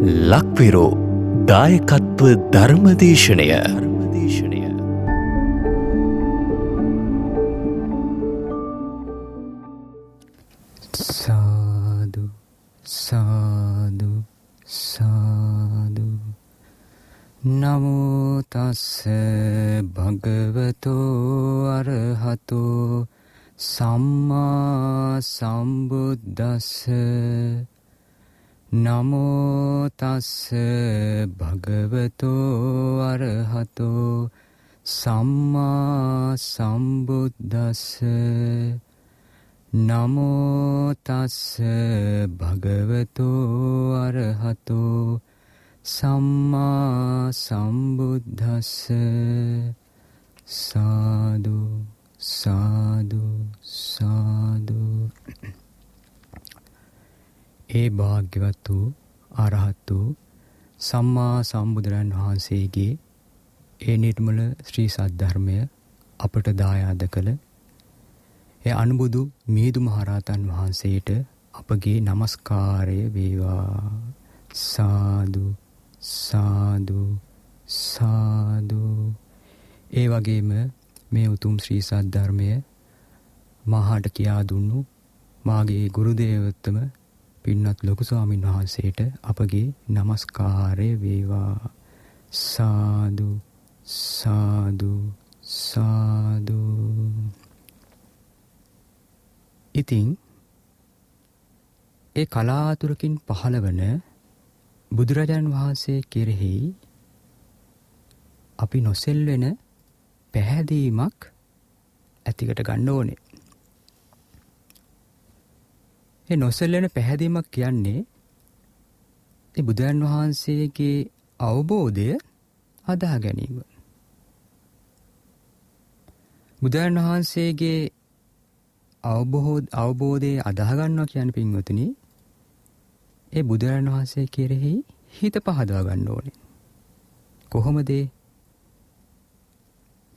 ලක්විරෝ දායකත්ව ධර්මදේශනය සාදු සාදු සාදු නමෝ තස්ස භගවතෝ අරහතෝ සම්මා සම්බුද්දස්ස නමෝ තස්ස භගවතෝ අරහතෝ සම්මා සම්බුද්දස්ස නමෝ තස්ස භගවතෝ අරහතෝ සම්මා සම්බුද්දස්ස සාදු සාදු සාදු. ඒ භාග්‍යවත් වූ අරහත් වූ සම්මා සම්බුදුරන් වහන්සේගේ ඒ නිර්මල ශ්‍රී සද්ධර්මය අපට දායාද කළ ඒ අනුබුදු මිහිඳු මහරහතන් වහන්සේට අපගේ නමස්කාරය වේවා. සාදු සාදු සාදු. ඒ වගේම මේ උතුම් ශ්‍රී සද්ධර්මය මහාට කියා දුන්නු මාගේ ගුරු දේවෝත්තම පින්වත් ලොකු ස්වාමීන් වහන්සේට අපගේ නමස්කාරය වේවා. සාදු සාදු සාදු. ඉතින් ඒ කලාතුරකින් පහළවන බුදුරජාණන් වහන්සේ කෙරෙහි අපි නොසෙල්වෙන පැහැදීමක් ඇතිකට ගන්න ඕනේ. ඒ නොසෙල්වෙන පැහැදීමක් කියන්නේ ඒ බුදුරජාණන් වහන්සේගේ අවබෝධය අදහා ගැනීම. බුදුරජාණන් වහන්සේගේ අවබෝධයේ අදහ ගන්නවා කියන්නේ පින්වතුනි ඒ බුදුරජාණන් වහන්සේ කෙරෙහි හිත පහදවා ගන්න ඕනේ. කොහොමද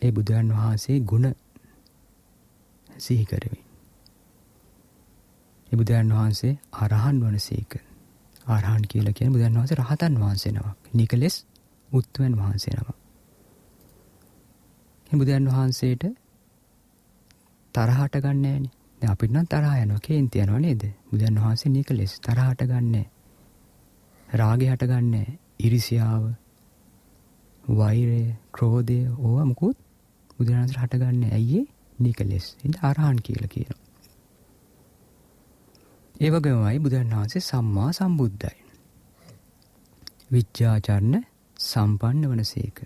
ඒ බුදුරජාණන් වහන්සේ ගුණ සිහි කරමින් ඒ බුදුරජාණන් වහන්සේ අරහන් වනසේක. අරහන් කියලා කියන්නේ බුදුරජාණන් වහන්සේ රහතන් වහන්සේ නමක්. නිකලෙස් උත්තමයන් වහන්සේ නමක්. මේ බුදුරජාණන් වහන්සේට තරහට ගන්න නෑනේ. දැන් අපිට නම් තරහ යනවා, කේන්ති යනවා නේද? බුදුන් වහන්සේ නිකලෙස් තරහට ගන්නෑ. රාගය හට ගන්නෑ. iriසියාව, වෛරය, ක්‍රෝධය ඕවා මුකුත් බුදුන් වහන්සේට හට ගන්නෑ. ඇයි ඒ? නිකලෙස්. ඉතින් අරහන් කියලා කියනවා. ඒ වගේමයි බුදුන් වහන්සේ සම්මා සම්බුද්ධයි. විද්‍යාචරණ සම්පන්න වනසේක.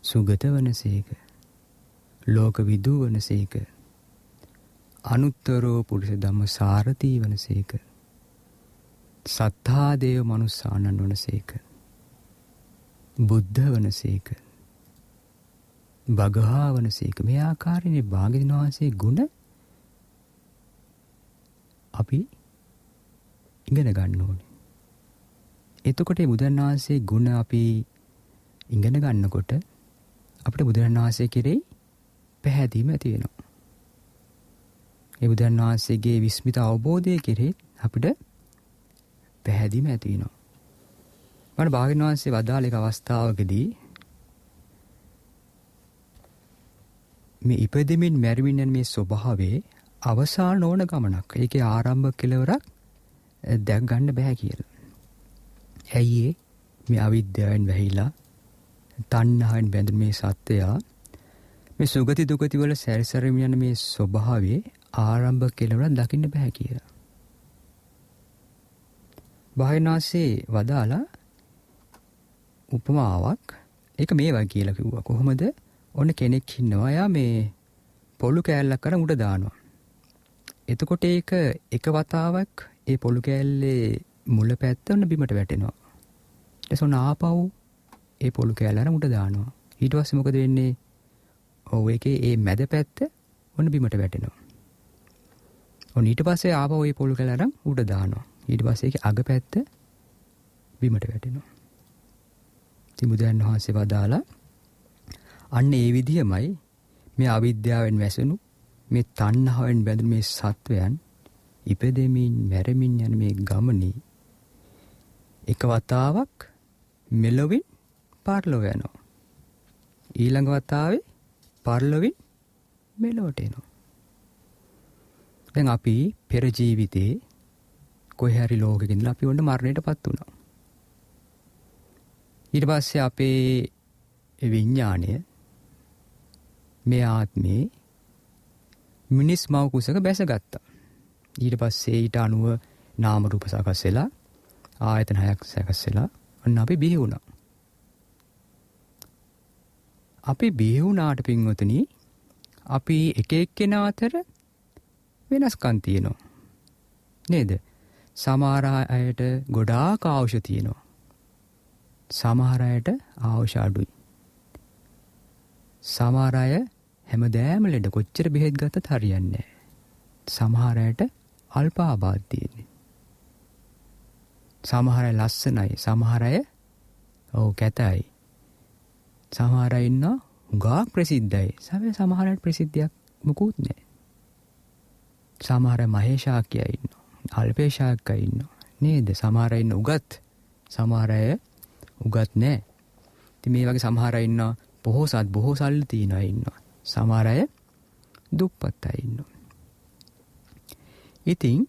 සුගත වනසේක. ලෝකවිදූ වනසේක. අනුත්තරෝ පුරුෂ ධම්ම සාරථී වනසේක. සත්තා දේව මනුස්සානන් වනසේක. බුද්ධ වනසේක. භගවා වනසේක. මේ ආකාරයේ භාග්‍යවතුන් වහන්සේ ගුණ අපි ඉගෙන ගන්න ඕනේ. එතකොට මේ බුදුන් වහන්සේ ගුණ අපි ඉගෙන ගන්නකොට අපිට බුදුන් වහන්සේ කෙරෙහි පැහැදීම ඇති වෙනවා. ඒ බුදුන් වහන්සේගේ විස්මිත අවබෝධය කෙරෙහි අපිට පැහැදීම ඇති වෙනවා. මම භාග්‍යවතුන් වහන්සේ වදාළ එක අවස්ථාවකදී මේ ඉපදෙමින් මැරෙමින් යන මේ ස්වභාවයේ අවසාන නොවන ගමනක්. ඒකේ ආරම්භ කෙලවරක් දැක් ගන්න බෑ කියලා. ඇයි ඒ? මේ අවිද්‍යාවෙන් වැහිලා තණ්හාවෙන් බැඳුණු මේ සත්වයා මේ සුගති දුගති වල සැරිසරමින් යන මේ ස්වභාවයේ ආරම්භ කෙලවරක් දකින්න බෑ කියලා. භාවනාසේ වදාලා උපමාවක් ඒක මේ වගේ කියලා කිව්වා. කොහොමද? ඔන්න කෙනෙක් ඉන්නවා. එයා මේ පොළු කෑල්ලක් අරන් උඩ දානවා. එතකොට ඒක එක වතාවක් ඒ පොළු කෑල්ලේ මුල පැත්ත ඔන්න බිමට වැටෙනවා. ඊට පස්සේ ආපහු ඒ පොළු කෑල්ල අරන් උඩ දානවා. ඊට පස්සේ මොකද වෙන්නේ? ඔව් ඒකේ ඒ මැද පැත්ත ඔන්න බිමට වැටෙනවා. ඔන්න ඊට පස්සේ ආපහු ඒ පොළු කෑල්ල අරන් උඩ දානවා. ඊට පස්සේ ඒකේ අග පැත්ත බිමට වැටෙනවා. ඉතින් බුදුන් වහන්සේ වදාලා අන්න ඒ විදිහමයි මේ අවිද්‍යාවෙන් වැසෙනු මේ තණ්හාවෙන් බැඳුණු මේ සත්වයන් ඉපදෙමින් මැරෙමින් යන මේ ගමනේ එක වතාවක් මෙලොවින් පරලොව යනවා. ඊළඟ වතාවේ පරලොවින් මෙලොවට එනවා. දැන් අපි පෙර ජීවිතේ කොහේ හරි ලෝකෙක ඉඳලා අපි ඔන්න මරණයටපත් වුණා. ඊට පස්සේ අපේ විඥාණය මේ ආත්මේ මිනිස් මව කුසක බැසගත්තා. ඊට පස්සේ ඊට අනුව නාම රූප සකස් වෙලා ආයතන හයක් සකස් වෙලා ඔන්න අපි බිහි වුණා. අපි බිහි වුණාට පින්වතුනි අපි එක එක්කෙනා අතර වෙනස්කම් තියෙනවා. නේද? සමහර අයට ගොඩාක් අවශ්‍ය තියෙනවා. සමහර අයට අවශ්‍ය අඩුයි. සමහර අය හැමදාම ලෙඩ කොච්චර බෙහෙත් ගත්තත් හරියන්නේ නැහැ. සමහර අයට අල්ප ආබාධ තියෙන්නේ. සමහර අය ලස්සනයි, සමහර අය කැතයි. සමහර අය ඉන්නවා හුඟක් ප්‍රසිද්ධයි. සමහර අයට ප්‍රසිද්ධියක් මොකුත් නැහැ. සමහර අය මහේශාක්‍යයි ඉන්නවා, අල්පේශාක්‍යයි ඉන්නවා. නේද? සමහර අය ඉන්න උගත්, සමහර අය උගත් නැහැ. ඉතින් මේ වගේ සමහර අය ඉන්නවා පොහොසත්, බොහෝ සල්ලි තියන අය ඉන්නවා. සමහර අය දුප්පත් අය ඉන්නවා. ඉතින්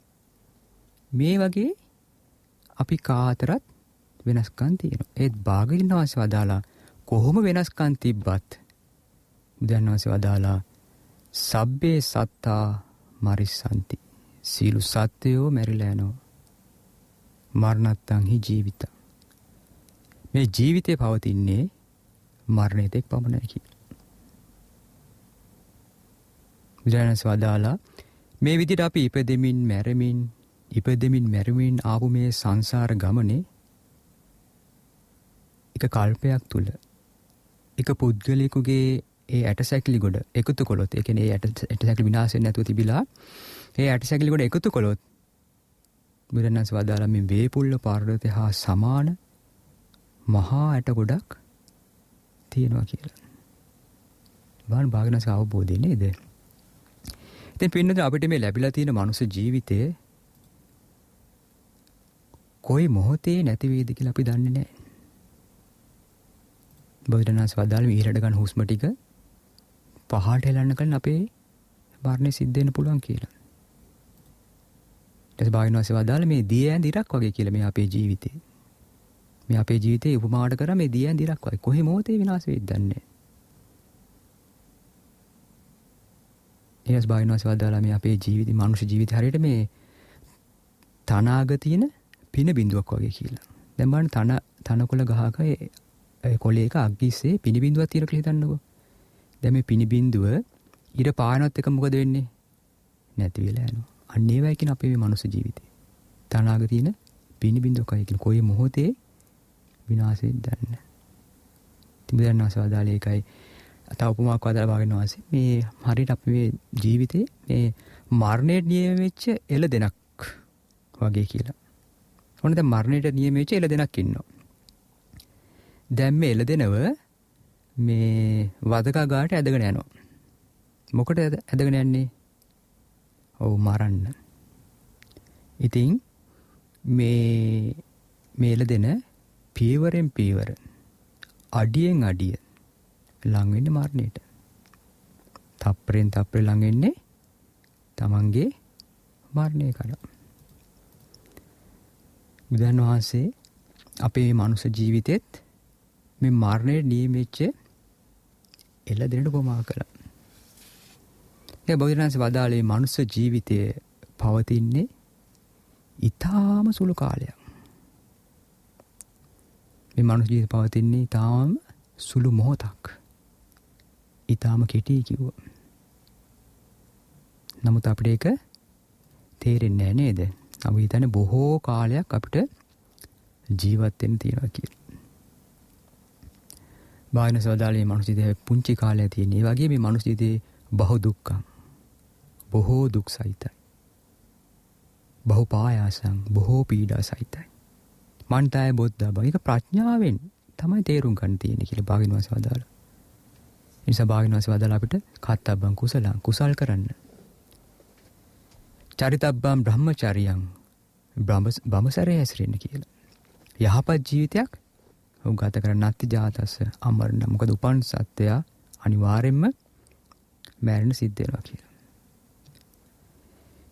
මේ වගේ අපි කාතරත් වෙනස්කම් තියෙනවා. ඒත් භාග්‍යවතුන් වහන්සේ වදාලා කොහොම වෙනස්කම් තිබ්බත් බුදුන් වහන්සේ වදාලා සබ්බේ සත්තා මරිස්සanti. සීල සත්‍යෝ මැරිලා යනවා. මරණත්තං හි ජීවිත. මේ ජීවිතේ පවතින්නේ මරණයට එක් පමණයි කියලා. බුදුන් වහන්සේ වදාලා මේ විදිහට අපි ඉපදෙමින් මැරෙමින් ආපු මේ සංසාර ගමනේ එක කල්පයක් තුල එක පුද්ගලයෙකුගේ ඒ ඇටසැකිලි ගොඩ එකතු කළොත්, ඒ කියන්නේ ඒ ඇටසැකිලි විනාශ වෙන්නේ නැතුව තිබිලා ඒ ඇටසැකිලි ගොඩ එකතු කළොත් බුදුන් වහන්සේ වදාලා මේ වේපුල්ල පර්වතය හා සමාන මහා ඇට ගොඩක් තියෙනවා කියලා. භාග්‍යවතුන් අවබෝධය නේද? ඉතින් පින්නතුනි අපිට මේ ලැබිලා තියෙන මනුස්ස ජීවිතය කොයි මොහොතේ නැති වෙයිද කියලා අපි දන්නේ නැහැ. බුදුරණස් වදාළ ඊළඟ ගන්න හුස්ම ටික පහළට හෙලන්න කලින් අපේ මරණය සිද්ධ වෙන්න පුළුවන් කියලා. ඊට පස්සේ භාග්‍යවතුන් වදාළ මේ දී ඇඳ ඉරක් වගේ කියලා මේ අපේ ජීවිතේ. මේ අපේ ජීවිතේ උපමාවට කරා මේ දී ඇඳ ඉරක් වගේ. කොහේ මොහොතේ විනාශ වෙයිද දන්නේ නැහැ. ඊයස් භාග්‍යවතුන් වදාළ මේ අපේ ජීවිතේ මනුෂ්‍ය ජීවිතය හරියට මේ තනාග තියෙන පින බිඳුවක් වගේ කියලා. දැන් බලන්න තනකොළ ගහක ඒ කොළයක අග්ගිස්සේ පින බිඳුවක් තියෙන කියලා හිතන්නකෝ. දැන් මේ පින බිඳුව ඉර පායනවත් එක මොකද වෙන්නේ? නැති වෙලා යනවා. අන්න ඒ වගේ කියන අපේ මේ මනුස්ස ජීවිතේ. තනාග තියෙන පින බිඳුවක් වගේ කියන කොයි මොහොතේ විනාශ වෙයිද දන්නේ නැහැ. තිබෙන නැසවදාලේ එකයි තව උපමාවක් වදාලා භාග්‍යවතුන් වහන්සේ මේ හරියට අපි මේ ජීවිතේ මේ මරණයට නියම වෙච්ච එළදෙනක් වගේ කියලා. ඔන්න දැන් මරණයට නියම වෙච්ච එළදෙනක් ඉන්නවා. දැන් මේ එළදෙනව මේ වදකා ගාට ඇදගෙන යනවා. මොකටද ඇදගෙන යන්නේ? ඔව් මරන්න. ඉතින් මේ එළදෙන පීවරෙන් පීවර අඩියෙන් අඩිය ලං වෙන්නේ මරණයට. තප්පරෙන් තප්පරේ ලං වෙන්නේ තමන්ගේ මරණය කරා. බුදුන් වහන්සේ අපේ මේ මනුස්ස ජීවිතෙත් මේ මරණයට නියමෙච්ච එළදෙනට උපමා කළා. ඒ බුදුන් වහන්සේ වදාළේ මනුස්ස ජීවිතය පවතින්නේ ඊටාම සුළු කාලයක්. මේ මනුස්ස ජීවිතය පවතින්නේ ඊටාම සුළු මොහොතක්. ඊටාම කෙටි කිව්වා. නමුත් අපිට ඒක තේරෙන්නේ නැහැ නේද? අපි හිතන්නේ බොහෝ කාලයක් අපිට ජීවත් වෙන්න තියෙනවා කියලා. භාග්‍යවතුන් සදාලේ මනුස්ස ජීවිතේ පුංචි කාලයක් තියෙන. ඒ වගේ මේ මනුස්ස ජීවිතේ බහු දුක්ඛං. බොහෝ දුක් සහිතයි. බහු පායාසං, බොහෝ පීඩා සහිතයි. මන්තය බොද්ධ බව. ඒක ප්‍රඥාවෙන් තමයි තේරුම් ගන්න තියෙන්නේ කියලා භාග්‍යවතුන් සදාලා. ඒ නිසා භාග්‍යවතුන් සදාලා අපිට කත්තබ්බං කුසලං කුසල් කරන්න. චරිතබ්බම් බ්‍රහ්මචාරියං බ්‍රහ්මසරය හැසිරෙන්න කියලා. යහපත් ජීවිතයක් ඔහු ගත කර නැති ජාතස අමරණ. මොකද උපන් සත්‍යය අනිවාර්යෙන්ම මැරෙන්න සිද්ධ වෙනවා කියලා.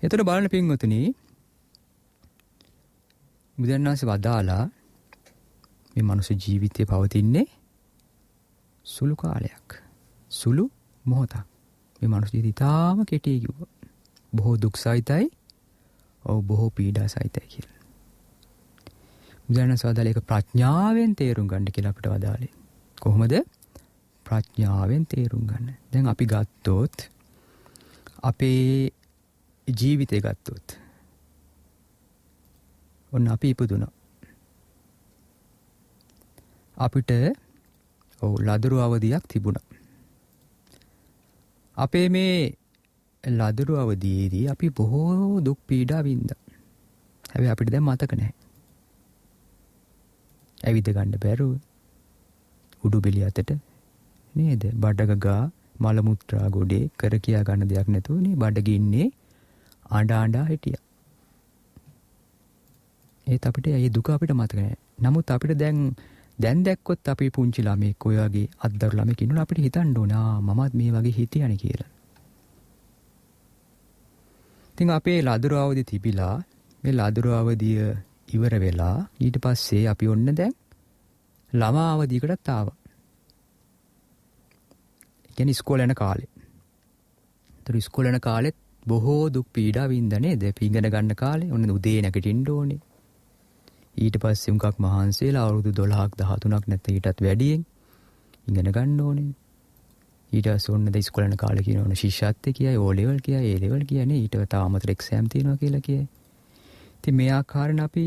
එතකොට බලන්න පින්වතුනි, බුදුන් වහන්සේ වදාලා මේ මනුෂ්‍ය ජීවිතය පවතින්නේ සුළු කාලයක්, සුළු මොහොතක්. මේ මනුෂ්‍ය ජීවිතය ඉතාම කෙටි කිව්වා. බොහෝ දුක් සහිතයි, බොහෝ පීඩා සහිතයි කියලා. බුදුන් වහන්සේ වදාළේ ඒක ප්‍රඥාවෙන් තේරුම් ගන්න කියලා අපිට වදාළේ. කොහොමද? ප්‍රඥාවෙන් තේරුම් ගන්න. දැන් අපි ගත්තොත් අපේ ජීවිතය ගත්තොත් ඔන්න අපි ඉපදුණා. අපිට ලදරු අවධියක් තිබුණා. අපේ මේ ලදරු අවධියේදී අපි බොහෝ දුක් පීඩා වින්දා. හැබැයි අපිට දැන් මතක නැහැ. ඇවිද ගන්න බැරුව උඩු බෙලිය අතට නේද? බඩගගා මල මුත්‍රා ගොඩේ කර කියා ගන්න දෙයක් නැතුව නේ බඩගින්නේ ආඬා හිටියා. ඒත් අපිට ඒ දුක අපිට මතක නැහැ. නමුත් අපිට දැන් දැක්කොත් අපි පුංචි ළමෙක් ඔය වගේ අද්දරු ළමෙක් ඉන්නවා අපිට හිතන්න ඕන මමත් මේ වගේ හිටියානේ කියලා. ඉතින් අපේ ලදරු අවධිය තිබිලා මේ ලදරු අවධිය ඉවර වෙලා ඊට පස්සේ අපි ඔන්න දැන් ළමා අවධියකටත් ආවා. ඒ කියන්නේ ඉස්කෝලේ යන කාලේ. ඒතර ඉස්කෝලේ යන කාලෙත් බොහෝ දුක් පීඩා වින්දා නේද? ඉගෙන ගන්න කාලේ ඔන්න උදේ නැගිටින්න ඕනේ. ඊට පස්සේ උන්කක් මහන්සි වෙලා අවුරුදු 12ක් 13ක් නැත්නම් ඊටත් වැඩියෙන් ඉගෙන ගන්න ඕනේ. ඊට පස්සේ ඔන්න ද ඉස්කෝලේ යන කාලේ කියනවනේ ශිෂ්‍යත්වයේ කියයි, O level කියයි, A level කියන්නේ ඊට තව අමතර එක්සෑම් තියෙනවා කියලා කියයි. ඉතින් මේ ආකාරයෙන් අපි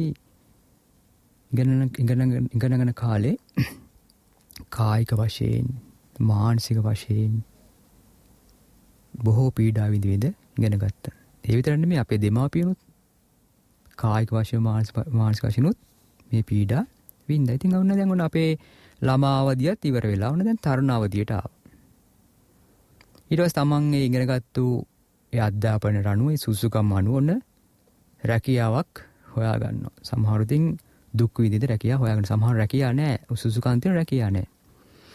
ඉගෙනගෙන කාලේ කායික වශයෙන්, මානසික වශයෙන් බොහෝ පීඩා විඳ ඉගෙන ගත්තා. ඒ විතර නෙමෙයි අපේ දෙමාපියනුත් කායික වශයෙන් මානසික වශයෙන්ුත් මේ පීඩා විඳලා. ඉතින් ඔන්න දැන් අපේ ළමා අවධියත් ඉවර වෙලා ඔන්න දැන් තරුණ අවධියට ආවා. ඊට පස්සේ තමන් ඒ ඉගෙනගත්තු ඒ අධ්‍යාපන රණුවේ සුසුකම් අනුව ඔන්න රැකියාවක් හොයා ගන්නවා. සමහරු ඉතින් දුක් විඳින රැකියාව හොයාගෙන, සමහර රැකියාව නැහැ, සුසුකම් තියෙන රැකියාව නැහැ.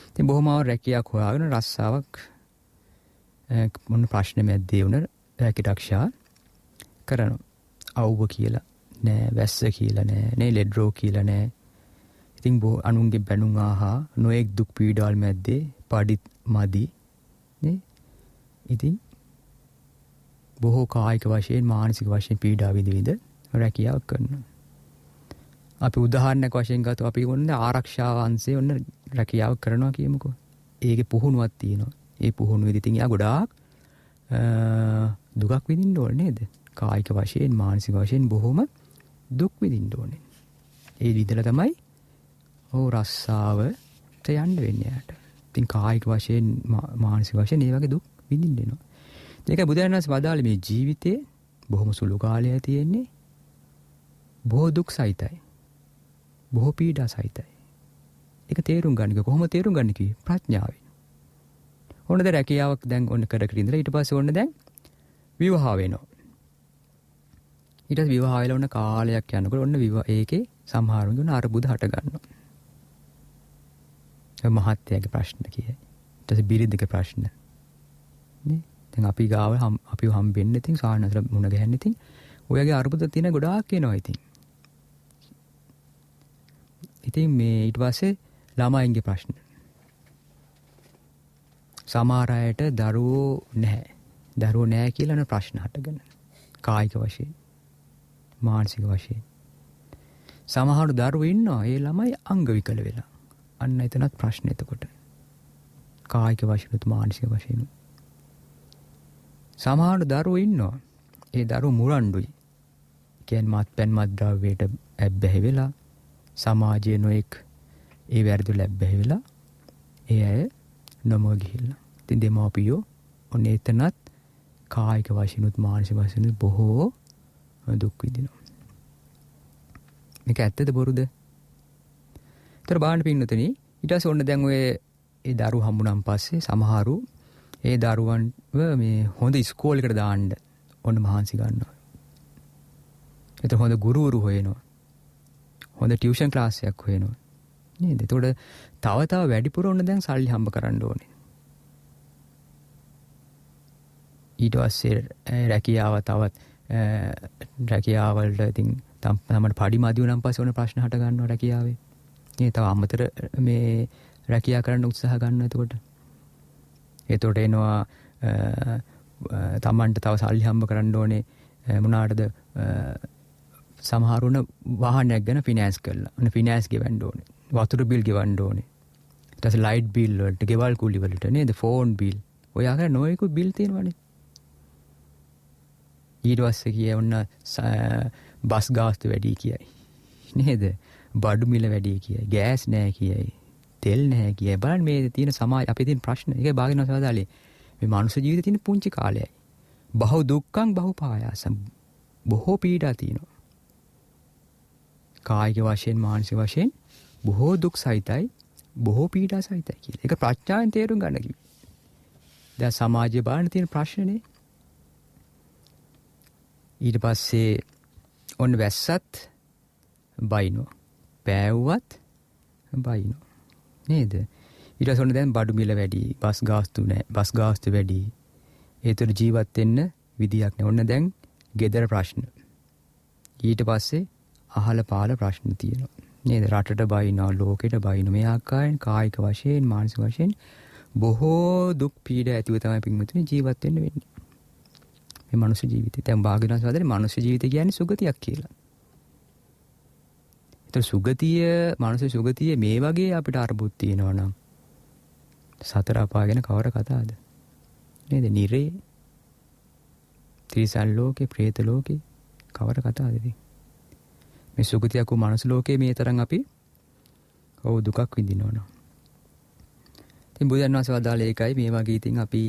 ඉතින් බොහොම රැකියාවක් හොයාගෙන රස්සාවක් මොන ප්‍රශ්න මැද්දේ වුණ රැකිරක්ෂා කරනවා. අවුව කියලා නෑ, වැස්ස කියලා නෑ, නේ ලෙඩ රෝග කියලා නෑ. ඉතින් අනුන්ගේ බැනුම් ආහා නොඑක් දුක් පීඩාවල් මැද්දේ පඩිත් මදි නේ. ඉතින් බොහෝ කායික වශයෙන්, මානසික වශයෙන් පීඩා විඳ රැකියාවක් කරනවා. අපි උදාහරණයක් වශයෙන් ගත්තොත් අපි ඔන්න ආරක්ෂාව අංශයේ ඔන්න රැකියාවක් කරනවා කියමුකෝ. ඒකේ පුහුණුවක් තියෙනවා. ඒ පුහුණුවේදී ඉතින් යා ගොඩාක් දුකක් විඳින්න ඕනේ නේද? කායික වශයෙන්, මානසික වශයෙන් බොහොම දුක් විඳින්න ඕනේ. ඒ විදිහට තමයි රස්සාවට යන්න වෙන්නේ යාට. ඉතින් කායික වශයෙන්, මානසික වශයෙන් මේ වගේ දුක් විඳින්න වෙනවා. ඒක බුදුන් වහන්සේ වදාළේ මේ ජීවිතේ බොහොම සුළු කාලයක් තියෙන්නේ. බොහෝ දුක් සහිතයි. බොහෝ පීඩා සහිතයි. ඒක තේරුම් ගන්න. කොහොමද තේරුම් ගන්න කිව්වේ? ප්‍රඥාවෙන්. ඔන්න දැන් රැකියාවක් දැන් ඔන්න කර ඉඳලා ඊට පස්සේ ඔන්න දැන් විවාහ වෙනවා. ඊට පස්සේ විවාහ වෙලා ඔන්න කාලයක් යනකොට ඔන්න ඒකේ සමහරුන්ගේ ඔන්න අරුබුද හට ගන්නවා. ඒ මහත්යගේ ප්‍රශ්න කියයි. ඊට පස්සේ බිරිඳගේ ප්‍රශ්න. නේ? දැන් අපි ගාව අපිව හම්බෙන්න ඉතින් සාහනතර මුණ ගැහෙන්න ඉතින් ඔයගේ අරුබුද තියෙන ගොඩාක් එනවා ඉතින්. ඉතින් මේ ඊට පස්සේ ළමයින්ගේ ප්‍රශ්න. සමහර අයට දරුවෝ නැහැ. දරුවෝ නැහැ කියලා ප්‍රශ්න හටගෙන. කායික වශයෙන්, මානසික වශයෙන්. සමහර දරුවෝ ඉන්නවා ඒ ළමයි අංග විකල වෙලා. අන්න එතනත් ප්‍රශ්න එතකොට. කායික වශයෙන්, මානසික වශයෙන්. සමහර දරුවෝ ඉන්නවා ඒ දරුවෝ මුරණ්ඩුයි. කියන්නේ මත්පැන් මත්ද්‍රව්‍යයට ඇබ්බැහි වෙලා සමාජයේ නොඑක් ඒ වැරදි ලැබ්බැහි වෙලා ඒ අය නමෝ ගිහිල්ලා. ඉතින් දෙමාපියෝ ඔන්න එතනත් කායික වශයෙන්ුත් මානසික වශයෙන්ුත් බොහෝ දුක් විඳිනවා. මේක ඇත්තද බොරුද? ඒතර බාහන්න පින්නතනේ ඊට පස්සේ ඔන්න දැන් ඔය ඒ දරුවෝ හම්බුනන් පස්සේ සමහරු ඒ දරුවන්ව මේ හොඳ ඉස්කෝලේකට දාන්න ඔන්න මහන්සි ගන්නවා. ඒතර හොඳ ගුරුවරු හොයනවා. හොඳ ටියුෂන් ක්ලාස් එකක් හොයනවා. නේද? එතකොට තව වැඩිපුර ඔන්න දැන් සල්ලි හම්බ කරන්න ඕනේ. ඊට පස්සේ රැකියාව තවත් රැකියාවලට ඉතින් තමයි පඩි මදි වුණාන් පස්සේ ඔන්න ප්‍රශ්න හට ගන්නවා රැකියාවේ. මේ තව අමතර මේ රැකියාව කරන්න උත්සාහ ගන්නවා. එතකොට එනවා තමන්ට තව සල්ලි හම්බ කරන්න ඕනේ මොනාටද සමහරුණ වාහනයක් ගැන ෆිනෑන්ස් කරලා. ඔන්න ෆිනෑන්ස් ගෙවන්න ඕනේ. වතුර බිල් ගෙවන්න ඕනේ. ඊට පස්සේ ලයිට් බිල් වලට, ගෙවල් කුලි වලට නේද? Phone bill. ඔය ආකාර නොයෙකුත් බිල් තියෙනවනේ. ඊට පස්සේ කිය ඔන්න බස් ගාස්තු වැඩි කියයි. නේද? බඩු මිල වැඩි කියයි. ගෑස් නැහැ කියයි. තෙල් නැහැ කියයි. බලන්න මේ තියෙන සමාජ අපේ තියෙන ප්‍රශ්න. ඒකයි භාගිනව සවදාලේ. මේ මනුස්ස ජීවිතේ තියෙන පුංචි කාලයයි. බහු දුක්ඛං බහු පායාසං. බොහෝ පීඩා තියෙනවා. කායික වශයෙන් මානසික වශයෙන් බොහෝ දුක් සහිතයි, බොහෝ පීඩා සහිතයි කියලා. ඒක ප්‍රඥාවෙන් තේරුම් ගන්න කිව්වේ. දැන් සමාජයේ බලන්න තියෙන ප්‍රශ්නනේ. ඊට පස්සේ ඔන්න වැස්සත් බයිනෝ. පෑවුවත් බයිනෝ. නේද? ඊට පස්සේ ඔන්න දැන් බඩු මිල වැඩි, බස් ගාස්තු නැහැ. බස් ගාස්තු වැඩි. ඒතර ජීවත් වෙන්න විදියක් නැහැ. ඔන්න දැන් ගෙදර ප්‍රශ්න. ඊට පස්සේ අහල පාල ප්‍රශ්න තියෙනවා. නේද? රටට බයිනවා, ලෝකෙට බයිනවා. මේ ආකාරයෙන් කායික වශයෙන්, මානසික වශයෙන් බොහෝ දුක් පීඩා ඇතිව තමයි පින්වතුනි ජීවත් වෙන්න වෙන්නේ. මේ මනුෂ්‍ය ජීවිතය. දැන් භාග්‍යවතුන් වහන්සේ මනුෂ්‍ය ජීවිතය කියන්නේ සුගතියක් කියලා. ඒතර සුගතිය, මනුෂ්‍ය සුගතිය මේ වගේ අපිට අරබුත් තියෙනවා නම් සතර අපාය ගැන කවර කතාවද? නේද? නිරේ, තිරිසන් ලෝකේ, പ്രേත ලෝකේ කවර කතාවද ඉතින්? මේ සුගතියක් වූ මනුෂ්‍ය ලෝකේ මේ තරම් අපි දුකක් විඳිනවා නෝ. ඉතින් බුදුන් වහන්සේ වදාළ ඒකයි මේ වගේ ඉතින් අපි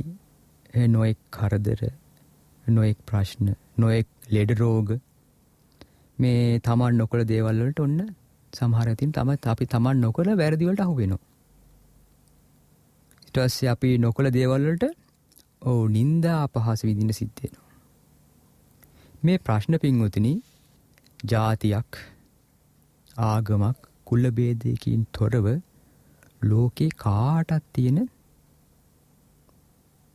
නොඑක් කරදර, නොඑක් ප්‍රශ්න, නොඑක් ලෙඩ රෝග මේ තමන් නොකළ දේවල් වලට ඔන්න සමහර ඉතින් අපි තමන් නොකළ වැරදි වලට අහු වෙනවා. ඊට පස්සේ අපි නොකළ දේවල් වලට නිന്ദා අපහාස විඳින්න සිද්ධ වෙනවා. මේ ප්‍රශ්න පින්වතුනි ජාතියක්, ආගමක්, කුල ભેදයකින් තොරව ලෝකේ කාටත් තියෙන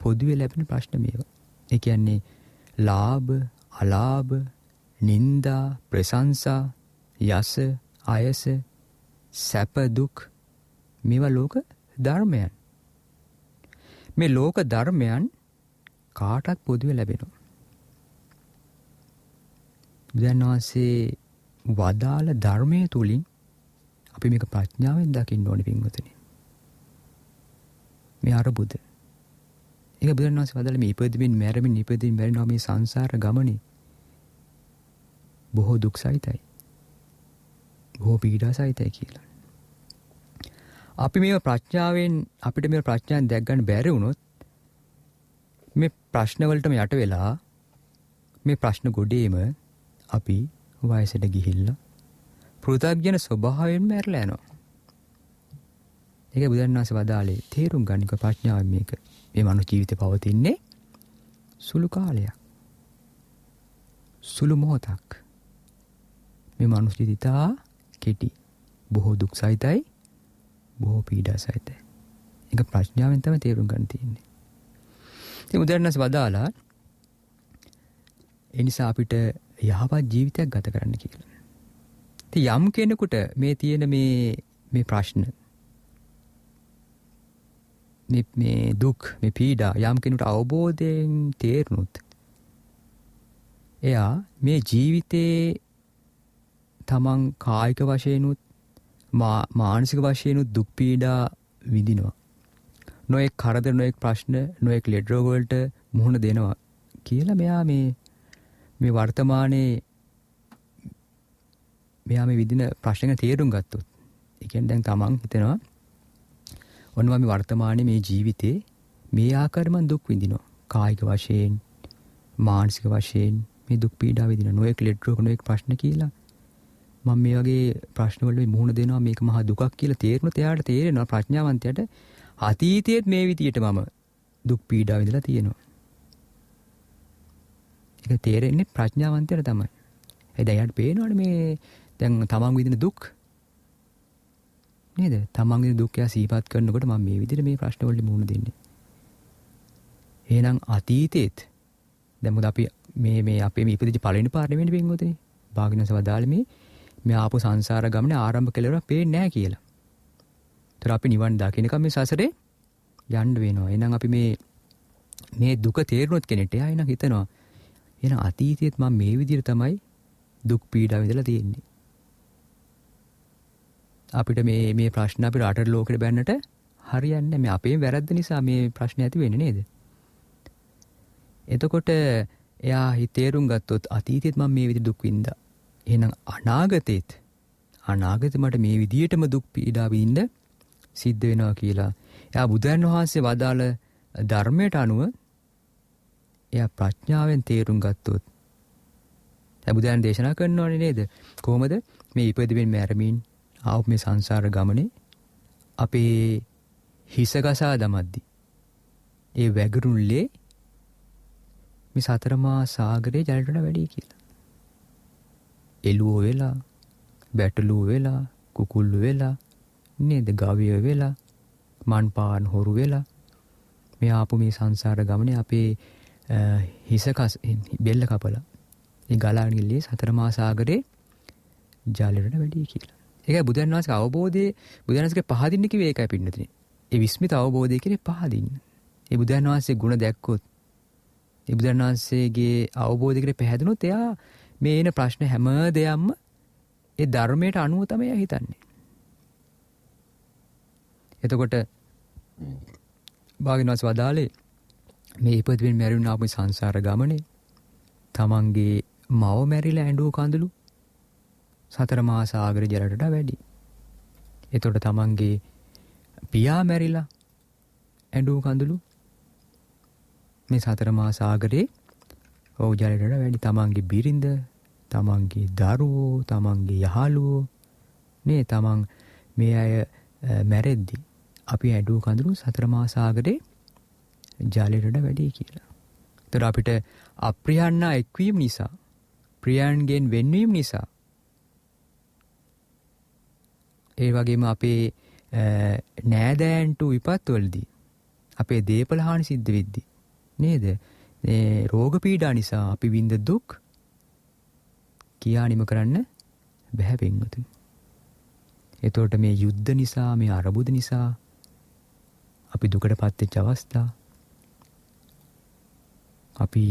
පොදුවේ ලැබෙන ප්‍රශ්න මේවා. ඒ කියන්නේ ලාභ, අලාභ, නිന്ദා, ප්‍රශංසා, යස, අයස, සැප, දුක් මේවා ලෝක ධර්මයන්. මේ ලෝක ධර්මයන් කාටත් පොදුවේ ලැබෙනවා. බුදුන් වහන්සේ වදාළ ධර්මයේ තුලින් අපි මේක ප්‍රඥාවෙන් දකින්න ඕනේ පින්වතුනි. මේ අරබුද. ඒක බුදුන් වහන්සේ වදාළ මේ ඉපදෙමින් මැරෙමින් ඉපදෙමින් මැරෙනවා මේ සංසාර ගමනේ බොහෝ දුක් සහිතයි. බොහෝ පීඩා සහිතයි කියලා. අපි මේ ප්‍රඥාවෙන් අපිට මේ ප්‍රඥාවෙන් දැක් ගන්න බැරි වුණොත් මේ ප්‍රශ්න වලටම යට වෙලා මේ ප්‍රශ්න ගොඩේම අපි වයසට ගිහිල්ලා පෘථග්ජන ස්වභාවයෙන්ම මැරලා යනවා. ඒක බුදුන් වහන්සේ වදාළේ තේරුම් ගන්නක ප්‍රඥාවෙන් මේක. මේ මනුස්ස ජීවිතේ පවතින්නේ සුළු කාලයක්. සුළු මොහොතක්. මේ මනුස්ස ජීවිතා කෙටි. බොහෝ දුක් සහිතයි. බොහෝ පීඩා සහිතයි. ඒක ප්‍රඥාවෙන් තමයි තේරුම් ගන්න තියෙන්නේ. ඉතින් බුදුන් වහන්සේ වදාලා ඒ නිසා අපිට යහපත් ජීවිතයක් ගත කරන්න කියලා. ඉතින් යම් කෙනෙකුට මේ තියෙන මේ ප්‍රශ්න මේ දුක්, මේ පීඩා යම් කෙනෙකුට අවබෝධයෙන් තේරුණොත් එයා මේ ජීවිතේ තමන් කායික වශයෙන්ුත් මානසික වශයෙන්ුත් දුක් පීඩා විඳිනවා. නොඑක් කරදර, නොඑක් ප්‍රශ්න, නොඑක් ලෙඩ රෝග වලට මුහුණ දෙනවා කියලා මෙයා මේ වර්තමානයේ මෙයා මේ විදින ප්‍රශ්න ගැන තේරුම් ගත්තොත්, ඒ කියන්නේ දැන් තමන් හිතනවා ඔන්න මම වර්තමානයේ මේ ජීවිතේ මේ ආකාරයෙන් දුක් විඳිනවා. කායික වශයෙන්, මානසික වශයෙන් මේ දුක් පීඩා විඳිනවා. නොඑක් ලෙඩ රෝග, නොඑක් ප්‍රශ්න කියලා මම මේ වගේ ප්‍රශ්න වලට මුහුණ දෙනවා. මේක මහා දුකක් කියලා තේරුණොත් එයාට තේරෙනවා ප්‍රඥාවන්තයාට අතීතයේත් මේ විදියට මම දුක් පීඩා විඳලා තියෙනවා. ඒක තේරෙන්නේ ප්‍රඥාවන්තයට තමයි. ඒ දැන් යාට පේනවනේ මේ දැන් තමන් විඳින දුක් නේද? තමන් විඳින දුක් එයා සිහිපත් කරනකොට මම මේ විදිහට මේ ප්‍රශ්න වලට මුහුණ දෙන්නේ. එහෙනම් අතීතේත් දැන් මොකද අපි මේ අපේ මේ ඉපදිච්ච පළවෙනි පාර නෙවෙයි පින්වතුනි. භාග්‍යවතුන් වදාළේ මේ ආපු සංසාර ගමනේ ආරම්භ කෙලවරක් පේන්නේ නැහැ කියලා. ඒතර අපි නිවන් දකින්නකම් මේ සසරේ යන්න වෙනවා. එහෙනම් අපි මේ දුක තේරුනොත් කෙනෙක්ට එයා එන හිතනවා එහෙනම් අතීතයේත් මම මේ විදිහට තමයි දුක් පීඩා විඳලා තියෙන්නේ. අපිට මේ ප්‍රශ්න අපේ රටේ ලෝකෙට බැන්නට හරියන්නේ නැහැ. මේ අපේ වැරද්ද නිසා මේ ප්‍රශ්න ඇති වෙන්නේ නේද? එතකොට එයා තේරුම් ගත්තොත් අතීතයේත් මම මේ විදිහට දුක් විඳා. එහෙනම් අනාගතේත් මට මේ විදිහටම දුක් පීඩා විඳින්න සිද්ධ වෙනවා කියලා. එයා බුදුන් වහන්සේ වදාළ ධර්මයට අනුව එයා ප්‍රඥාවෙන් තේරුම් ගත්තොත් දැන් බුදුන් දේශනා කරනවානේ නේද? කොහොමද මේ ඉපදෙමින් මැරෙමින් ආව මේ සංසාර ගමනේ අපේ හිස ගසා දමද්දි ඒ වැගරුල්ලේ මේ සතරමා සාගරේ ජලයට වැඩි කියලා. එළුව වෙලා, බැටළුව වෙලා, කුකුල්ලු වෙලා, නේද? ගවය වෙලා, මන් පාන් හොරු වෙලා මේ ආපු මේ සංසාර ගමනේ අපේ හිස බෙල්ල කපලා ඒ ගලාගෙන ඉල්ලේ සතරමා සාගරේ ජලයට වැඩි කියලා. ඒකයි බුදුන් වහන්සේගේ අවබෝධයේ බුදුන් වහන්සේගේ පහදින්න කිව්වේ ඒකයි පින්නතුනේ. ඒ විස්මිත අවබෝධය කියන්නේ පහදින්න. ඒ බුදුන් වහන්සේ ගුණ දැක්කොත් ඒ බුදුන් වහන්සේගේ අවබෝධයකට පැහැදුනොත් එයා මේ එන ප්‍රශ්න හැම දෙයක්ම ඒ ධර්මයට අනුව තමයි එයා හිතන්නේ. එතකොට භාග්‍යවතුන් වහන්සේ වදාළේ මේ ඉපදෙමින් මැරුණ ආපු සංසාර ගමනේ තමන්ගේ මව මැරිලා ඇඬු කඳුළු සතර මහා සාගර ජලයට වැඩි. එතකොට තමන්ගේ පියා මැරිලා ඇඬු කඳුළු මේ සතර මහා සාගරේ ජලයට වැඩි. තමන්ගේ බිරිඳ, තමන්ගේ දරුවෝ, තමන්ගේ යහළුවෝ නේ තමන් මේ අය මැරෙද්දි අපි ඇඬු කඳුළු සතර මහා සාගරේ ජලයට වැඩි කියලා. ඒතර අපිට අප්‍රියයන්ා එක්වීම නිසා, ප්‍රියයන්ගෙන් වෙන්වීම නිසා, ඒ වගේම අපේ නෑදෑයන්ට විපත් වලදී අපේ දේපල හානි සිද්ධ වෙද්දී නේද? මේ රෝග පීඩා නිසා අපි විඳ දුක් කියා නිම කරන්න බැහැ පින්වතුනි. එතකොට මේ යුද්ධ නිසා, මේ අරබුද නිසා අපි දුකටපත් වෙච්ච අවස්ථා, අපි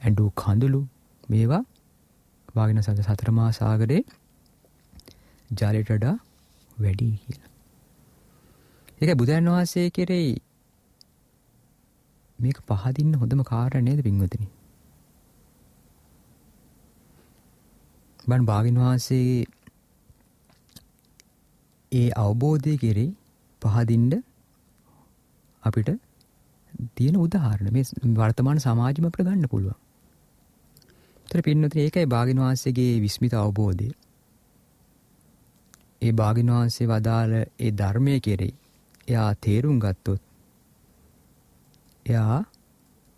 ඇඬු කඳුළු මේවා වාගෙන සතර මහා සාගරේ ජලයට වඩා වැඩි කියලා. ඒකයි බුදුන් වහන්සේ කෙරෙහි මේක පහදින්න හොඳම කාරණා නේද පින්වතුනි? භාග්‍යවතුන් වහන්සේ ඒ අවබෝධය කෙරෙහි පහදින්න අපිට තියෙන උදාහරණ මේ වර්තමාන සමාජෙම අපිට ගන්න පුළුවන්. ඒතර පින්නතුනි ඒකයි භාග්‍යවතුන් වහන්සේගේ විස්මිත අවබෝධය. ඒ භාග්‍යවතුන් වහන්සේ වදාළ ඒ ධර්මයේ කෙරෙහි එයා තේරුම් ගත්තොත්, එයා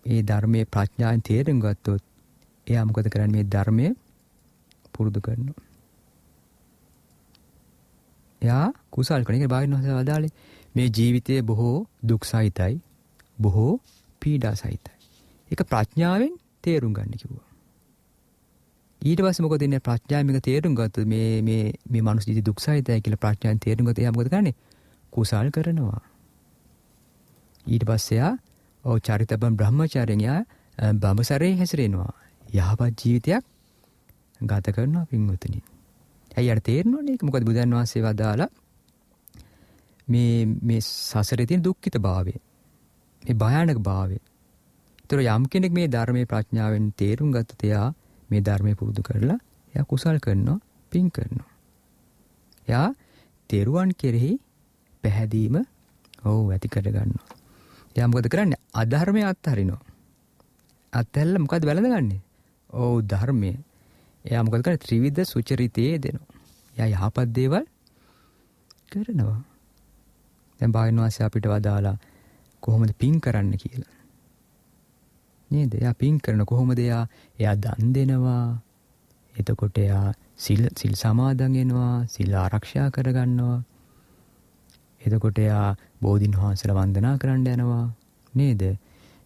ඒ ධර්මයේ ප්‍රඥාවෙන් තේරුම් ගත්තොත් එයා මොකද කරන්නේ? මේ ධර්මය පුරුදු කරනවා. එයා කුසල් කරන එක භාග්‍යවතුන් වහන්සේ වදාළේ මේ ජීවිතයේ බොහෝ දුක් සහිතයි, බොහෝ පීඩා සහිතයි. ඒක ප්‍රඥාවෙන් තේරුම් ගන්න කිව්වා. ඊට පස්සේ මොකද ඉන්නේ? ප්‍රඥාවෙන් මේක තේරුම් ගත්තොත් මේ මනුස්ස ජීවිතය දුක් සහිතයි කියලා ප්‍රඥාවෙන් තේරුම් ගත්තොත් එයා මොකද කරන්නේ? කුසල් කරනවා. ඊට පස්සේ එයා චරිතබ්බම් බ්‍රහ්මචාරයෙන් එයා බඹසරේ හැසිරෙනවා. යහපත් ජීවිතයක් ගත කරනවා පින්වතුනි. ඇයි අර තේරෙනවනේ ඒක? මොකද බුදුන් වහන්සේ වදාලා මේ සසරේ තියෙන දුක්ඛිත භාවය, මේ භයානක භාවය. ඒතර යම් කෙනෙක් මේ ධර්මයේ ප්‍රඥාවෙන් තේරුම් ගත්තොත් එයා මේ ධර්මයේ පුරුදු කරලා එයා කුසල් කරනවා, පින් කරනවා. එයා තෙරුවන් කෙරෙහි පැහැදීම ඇති කර ගන්නවා. එයා මොකද කරන්නේ? අධර්මය අත්හරිනවා. අත්හැරලා මොකද වැළඳගන්නේ? ධර්මය. එයා මොකද කරන්නේ? ත්‍රිවිධ සුචරිතයේ දෙනවා. එයා යහපත් දේවල් කරනවා. දැන් භාග්‍යවතුන් වහන්සේ අපිට වදාලා කොහොමද පින් කරන්න කියලා. නේද? එයා පින් කරන කොහොමද? එයා දන් දෙනවා. එතකොට එයා සිල් සමාදන් වෙනවා, සිල් ආරක්ෂා කරගන්නවා. එතකොට එයා බෝධින් වහන්සේලා වන්දනා කරන්න යනවා නේද?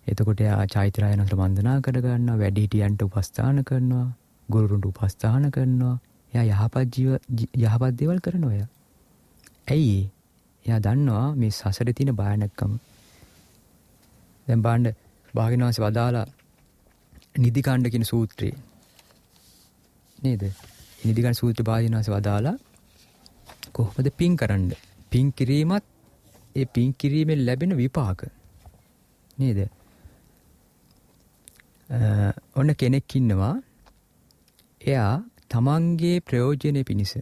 එතකොට එයා චෛත්‍යරායනන්ට වන්දනා කරගන්නවා, වැඩිහිටියන්ට උපස්ථාන කරනවා, ගුරුතුන්ට උපස්ථාන කරනවා. එයා යහපත් දේවල් කරනවා එයා. ඇයි? එයා දන්නවා මේ සසරේ තියෙන භයානකකම. දැන් බලන්න භාග්‍යවතුන් වහන්සේ වදාලා නිදිකාණ්ඩ කියන සූත්‍රය නේද? නිදිකාණ්ඩ සූත්‍රය භාග්‍යවතුන් වහන්සේ වදාලා කොහොමද පින් කරන්න? පින් කිරීමත් ඒ පින් කිරීමෙන් ලැබෙන විපාක නේද? ඔන්න කෙනෙක් ඉන්නවා එයා තමන්ගේ ප්‍රයෝජනෙ පිණිස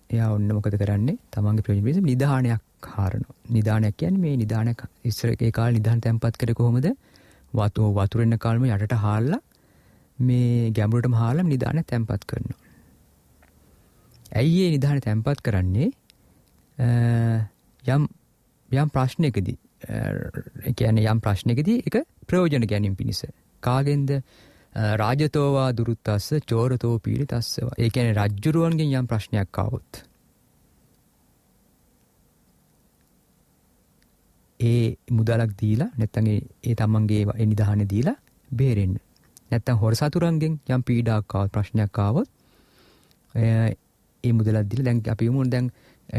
එයා ඔන්න මොකද කරන්නේ? තමන්ගේ ප්‍රයෝජනෙ පිණිස නිධානයක් හරනවා. නිධානයක් කියන්නේ මේ නිධානයක් ඉස්සර ඒ කාලේ නිධාන තැම්පත් කරේ කොහොමද? වතුර එන්න කාලෙම යටට හාල්ලා මේ ගැඹුරටම හාල්ලා නිධානය තැම්පත් කරනවා. ඇයි මේ නිධානය තැම්පත් කරන්නේ? යම් ප්‍රශ්නයකදී ඒ කියන්නේ යම් ප්‍රශ්නයකදී ඒක ප්‍රයෝජන ගැනීම පිණිස. කාගෙන්ද? රාජතෝවා දුරුත්තස්ස චෝරතෝ පීඩිතස්ස. ඒ කියන්නේ රජ්ජුරුවන්ගෙන් යම් ප්‍රශ්නයක් ආවොත් ඒ මුදලක් දීලා නැත්නම් ඒ තමන්ගේ ඒ නිධානය දීලා බේරෙන්න. නැත්නම් හොර සතුරන්ගෙන් යම් පීඩාවක් ආවොත් ප්‍රශ්නයක් ආවොත් ඒ මුදලක් දීලා දැන් අපි යමු දැන්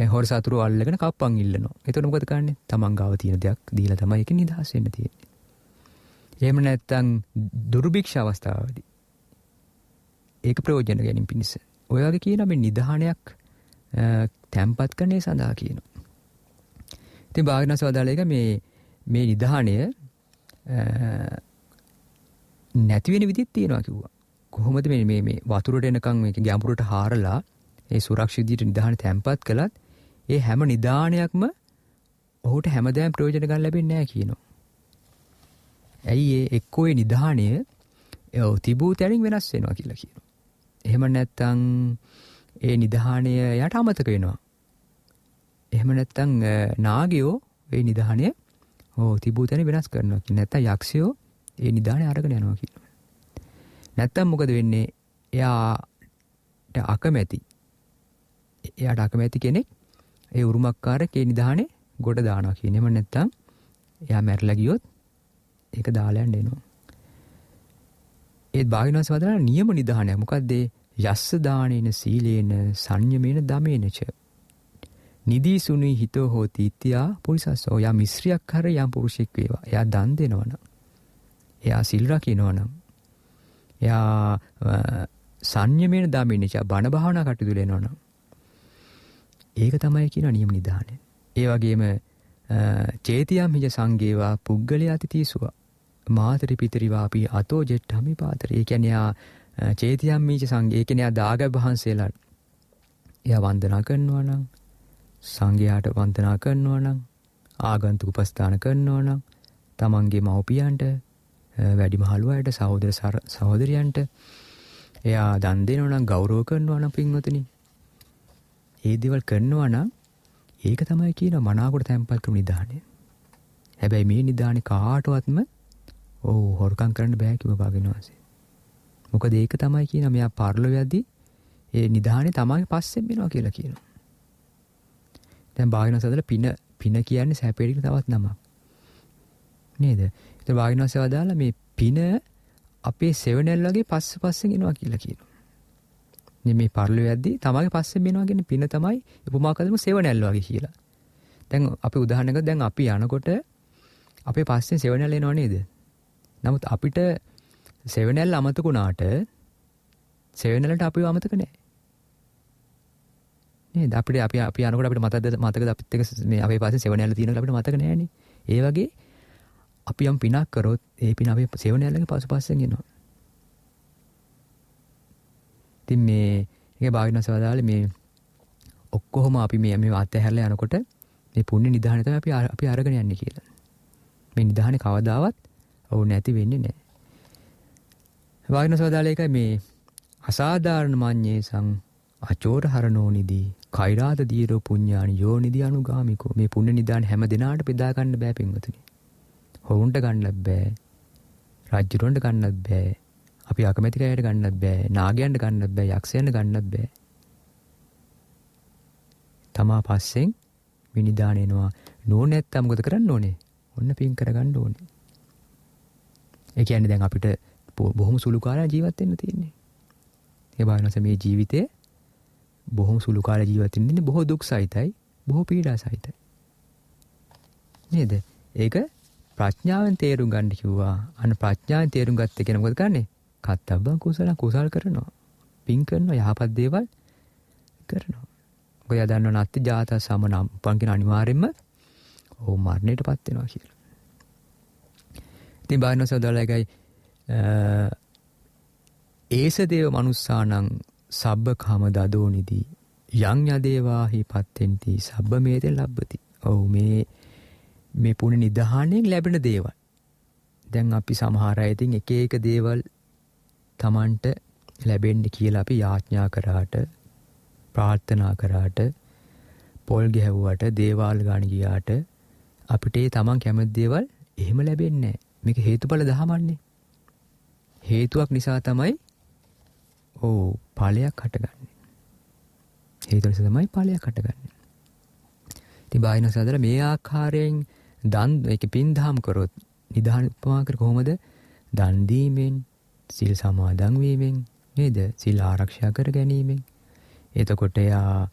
හොර සතුරු අල්ලගෙන කප්පන් ඉල්ලනවා. එතකොට මොකද කරන්නේ? තමන් ගාව තියෙන දෙයක් දීලා තමයි ඒක නිදහස් වෙන්න තියෙන්නේ. එහෙම නැත්නම් දුර්භික්ෂ අවස්ථාවේදී ඒක ප්‍රයෝජන ගැනීම පිණිස. ඔය වගේ කියන මේ නිධානයක් තැම්පත් කරන්නේ සඳහා කියනවා. ඉතින් භාග්‍යවතුන් වහන්සේ වදාළ එක මේ නිධානය නැති වෙන විදිහක් තියෙනවා කිව්වා. කොහොමද මේ වතුරට එනකන් මේක ගැඹුරට හාරලා ඒ සුරක්ෂිත විදිහට නිධානය තැම්පත් කළත් ඒ හැම නිධානයක්ම ඔහුට හැමදාම ප්‍රයෝජන ගන්න ලැබෙන්නේ නැහැ කියනවා. ඇයි ඒ එක්කෝ ඒ නිධානය තිබූ තැනින් වෙනස් වෙනවා කියලා කියනවා. එහෙම නැත්නම් ඒ නිධානය යට අමතක වෙනවා. එහෙම නැත්නම් නාගයෝ ඒ නිධානය තිබූ තැන වෙනස් කරනවා කියලා. නැත්නම් යක්ෂයෝ ඒ නිධානය අරගෙන යනවා කියනවා. නැත්නම් මොකද වෙන්නේ? එයාට අකමැති කෙනෙක් ඒ උරුමකාරයෙක් ඒ නිධානේ ගොඩ දානවා කියන්නේ. එහෙම නැත්නම් එයා මැරිලා ගියොත් ඒක දාලා යන්න එනවා. ඒත් භාග්‍යවතුන් වහන්සේ වදාළ නියම නිධානයක් මොකද්ද? යස්ස දානේන සීලේන සංයමේන දමේනච නිදී සුනි හිතෝ හෝති ඉත්‍යා පුරිසස්සෝ. යා මිශ්‍රියක් කර යම් පුරුෂෙක් වේවා. එයා දන් දෙනවනම්, එයා සිල් රකින්නවනම්, එයා සංයමේන දමේනච බණ භාවනා කටයුතු වෙනවනම් ඒක තමයි කියන නියම නිධානය. ඒ වගේම චේතියම් හිජ සංගේවා පුග්ගලයා අතිතීසුවා මාතරි පිතරි වාපි අතෝ ජෙට්ඨමි පාතරි. ඒ කියන්නේ යා චේතියම් හිජ සංගේ ඒ කියන්නේ යා දාගැබ් වහන්සේලා එයා වන්දනා කරනවා නම්, සංඝයාට වන්දනා කරනවා නම්, ආගන්තුක උපස්ථාන කරනවා නම්, තමන්ගේ මව්පියන්ට, වැඩිමහලු අයට, සහෝදරයන්ට එයා දන් දෙනවා නම්, ගෞරව කරනවා නම් පින්වතුනි, ඒ දේවල් කරනවා නම් ඒක තමයි කියන මනාකොට තැම්පත් කරන නිධානය. හැබැයි මේ නිධානය කාටවත්ම හොරකම් කරන්න බෑ කිව්ව භාග්‍යවතුන් වහන්සේ. මොකද ඒක තමයි කියන මෙයා පරලොවයේදී ඒ නිධානය තමයි පස්සෙන් වෙනවා කියලා කියනවා. දැන් භාග්‍යවතුන් වහන්සේ පින කියන්නේ සැපේට තවත් නමක්. නේද? ඒත් භාග්‍යවතුන් වහන්සේ වදාලා මේ පින අපේ සෙවණැල් වගේ පස්සෙන් එනවා කියලා කියනවා. මේ පරලොවයේදී තමයි පස්සෙන් වෙනවා කියන්නේ පින තමයි උපමා කරමු සෙවණැල් වගේ කියලා. දැන් අපි උදාහරණයකට දැන් අපි යනකොට අපේ පස්සෙන් සෙවණැල් එනවා නේද? නමුත් අපිට සෙවණැල් අමතකුණාට සෙවණැල්ලට අපිව අමතක නැහැ. නේද? අපි යනකොට අපිට මතකද අපිත් එක්ක මේ අපේ පස්සෙන් සෙවණැල්ල තියෙනවා අපිට මතක නැහැනේ. ඒ වගේ අපි යම් පිනක් කරොත් ඒ පින අපේ සෙවණැල්ලගේ පස්සෙන් එනවා. ඉතින් මේක භාග්‍යවතුන් වහන්සේ වදාළේ මේ ඔක්කොම අපි මේ අත්හැරලා යනකොට මේ පුණ්‍ය නිධානය තමයි අපි අරගෙන යන්නේ කියලා. මේ නිධානය කවදාවත් නැති වෙන්නේ නැහැ. භාග්‍යවතුන් වහන්සේ වදාළේ ඒකයි මේ අසාධාරණ මඤ්ඤේසං අචෝර හරණෝ නිදී කෛරාද දීරෝ පුඤ්ඤානි යෝ නිදි අනුගාමිකෝ. මේ පුණ්‍ය නිධානය හැම දිනාට බෙදා ගන්න බෑ පින්වතුනි. හොරුන්ට ගන්නත් බෑ. රාජ්‍යරුවන්ට ගන්නත් බෑ. අපි අකමැති කයට ගන්නත් බෑ, නාගයන්ට ගන්නත් බෑ, යක්ෂයන්ට ගන්නත් බෑ. තමා පස්සෙන් විනිදාන එනවා. නෝන නැත්තම් මොකද කරන්න ඕනේ? ඔන්න පින් කරගන්න ඕනේ. ඒ කියන්නේ දැන් අපිට බොහොම සුළු කාලයක් ජීවත් වෙන්න තියෙන්නේ. ඒ වගේම මේ ජීවිතේ බොහොම සුළු කාලයක් ජීවත් වෙන්න ඉන්නේ බොහෝ දුක් සහිතයි, බොහෝ පීඩා සහිතයි. නේද? ඒක ප්‍රඥාවෙන් තේරුම් ගන්න කිව්වා. අන්න ප්‍රඥාවෙන් තේරුම් ගත්ත කෙනා මොකද කරන්නේ? කත්තබ්බං කුසල කරනවා. පින් කරනවා, යහපත් දේවල් කරනවා. ඔය දන්නව නැත්te ජාත සමනම් උපන් කියන අනිවාර්යෙන්ම ඕ මරණයටපත් වෙනවා කියලා. ඉතින් බාහිර සෝදාලයිගයි ඒස දේව මනුස්සානං සබ්බ කාම දදෝනිදි යං යදේවාහි පත්තෙන්ති සබ්බ මේතෙන් ලබ්බති. ඔව් මේ පුණ්‍ය නිදහාණයෙන් ලැබෙන දේවල්. දැන් අපි සමහර අය ඉතින් එක එක දේවල් Tamanට ලැබෙන්න කියලා අපි යාඥා කරාට, ප්‍රාර්ථනා කරාට, පොල් ගැහුවට, දේවාල ගාන ගියාට අපිට ඒ Taman කැමති දේවල් එහෙම ලැබෙන්නේ නැහැ. මේක හේතුඵල දහමන්නේ. හේතුවක් නිසා තමයි ඵලයක් හටගන්නේ. හේතුව නිසා තමයි ඵලයක් හටගන්නේ. ඉතින් බාහිර සාදර මේ ආකාරයෙන් දන් ඒක පින් දහම් කරොත් නිදහන උපමා කර කොහොමද? දන් දීමෙන්, සිල් සමාදන් වීමෙන්, නේද? සිල් ආරක්ෂා කර ගැනීමෙන්. එතකොට යා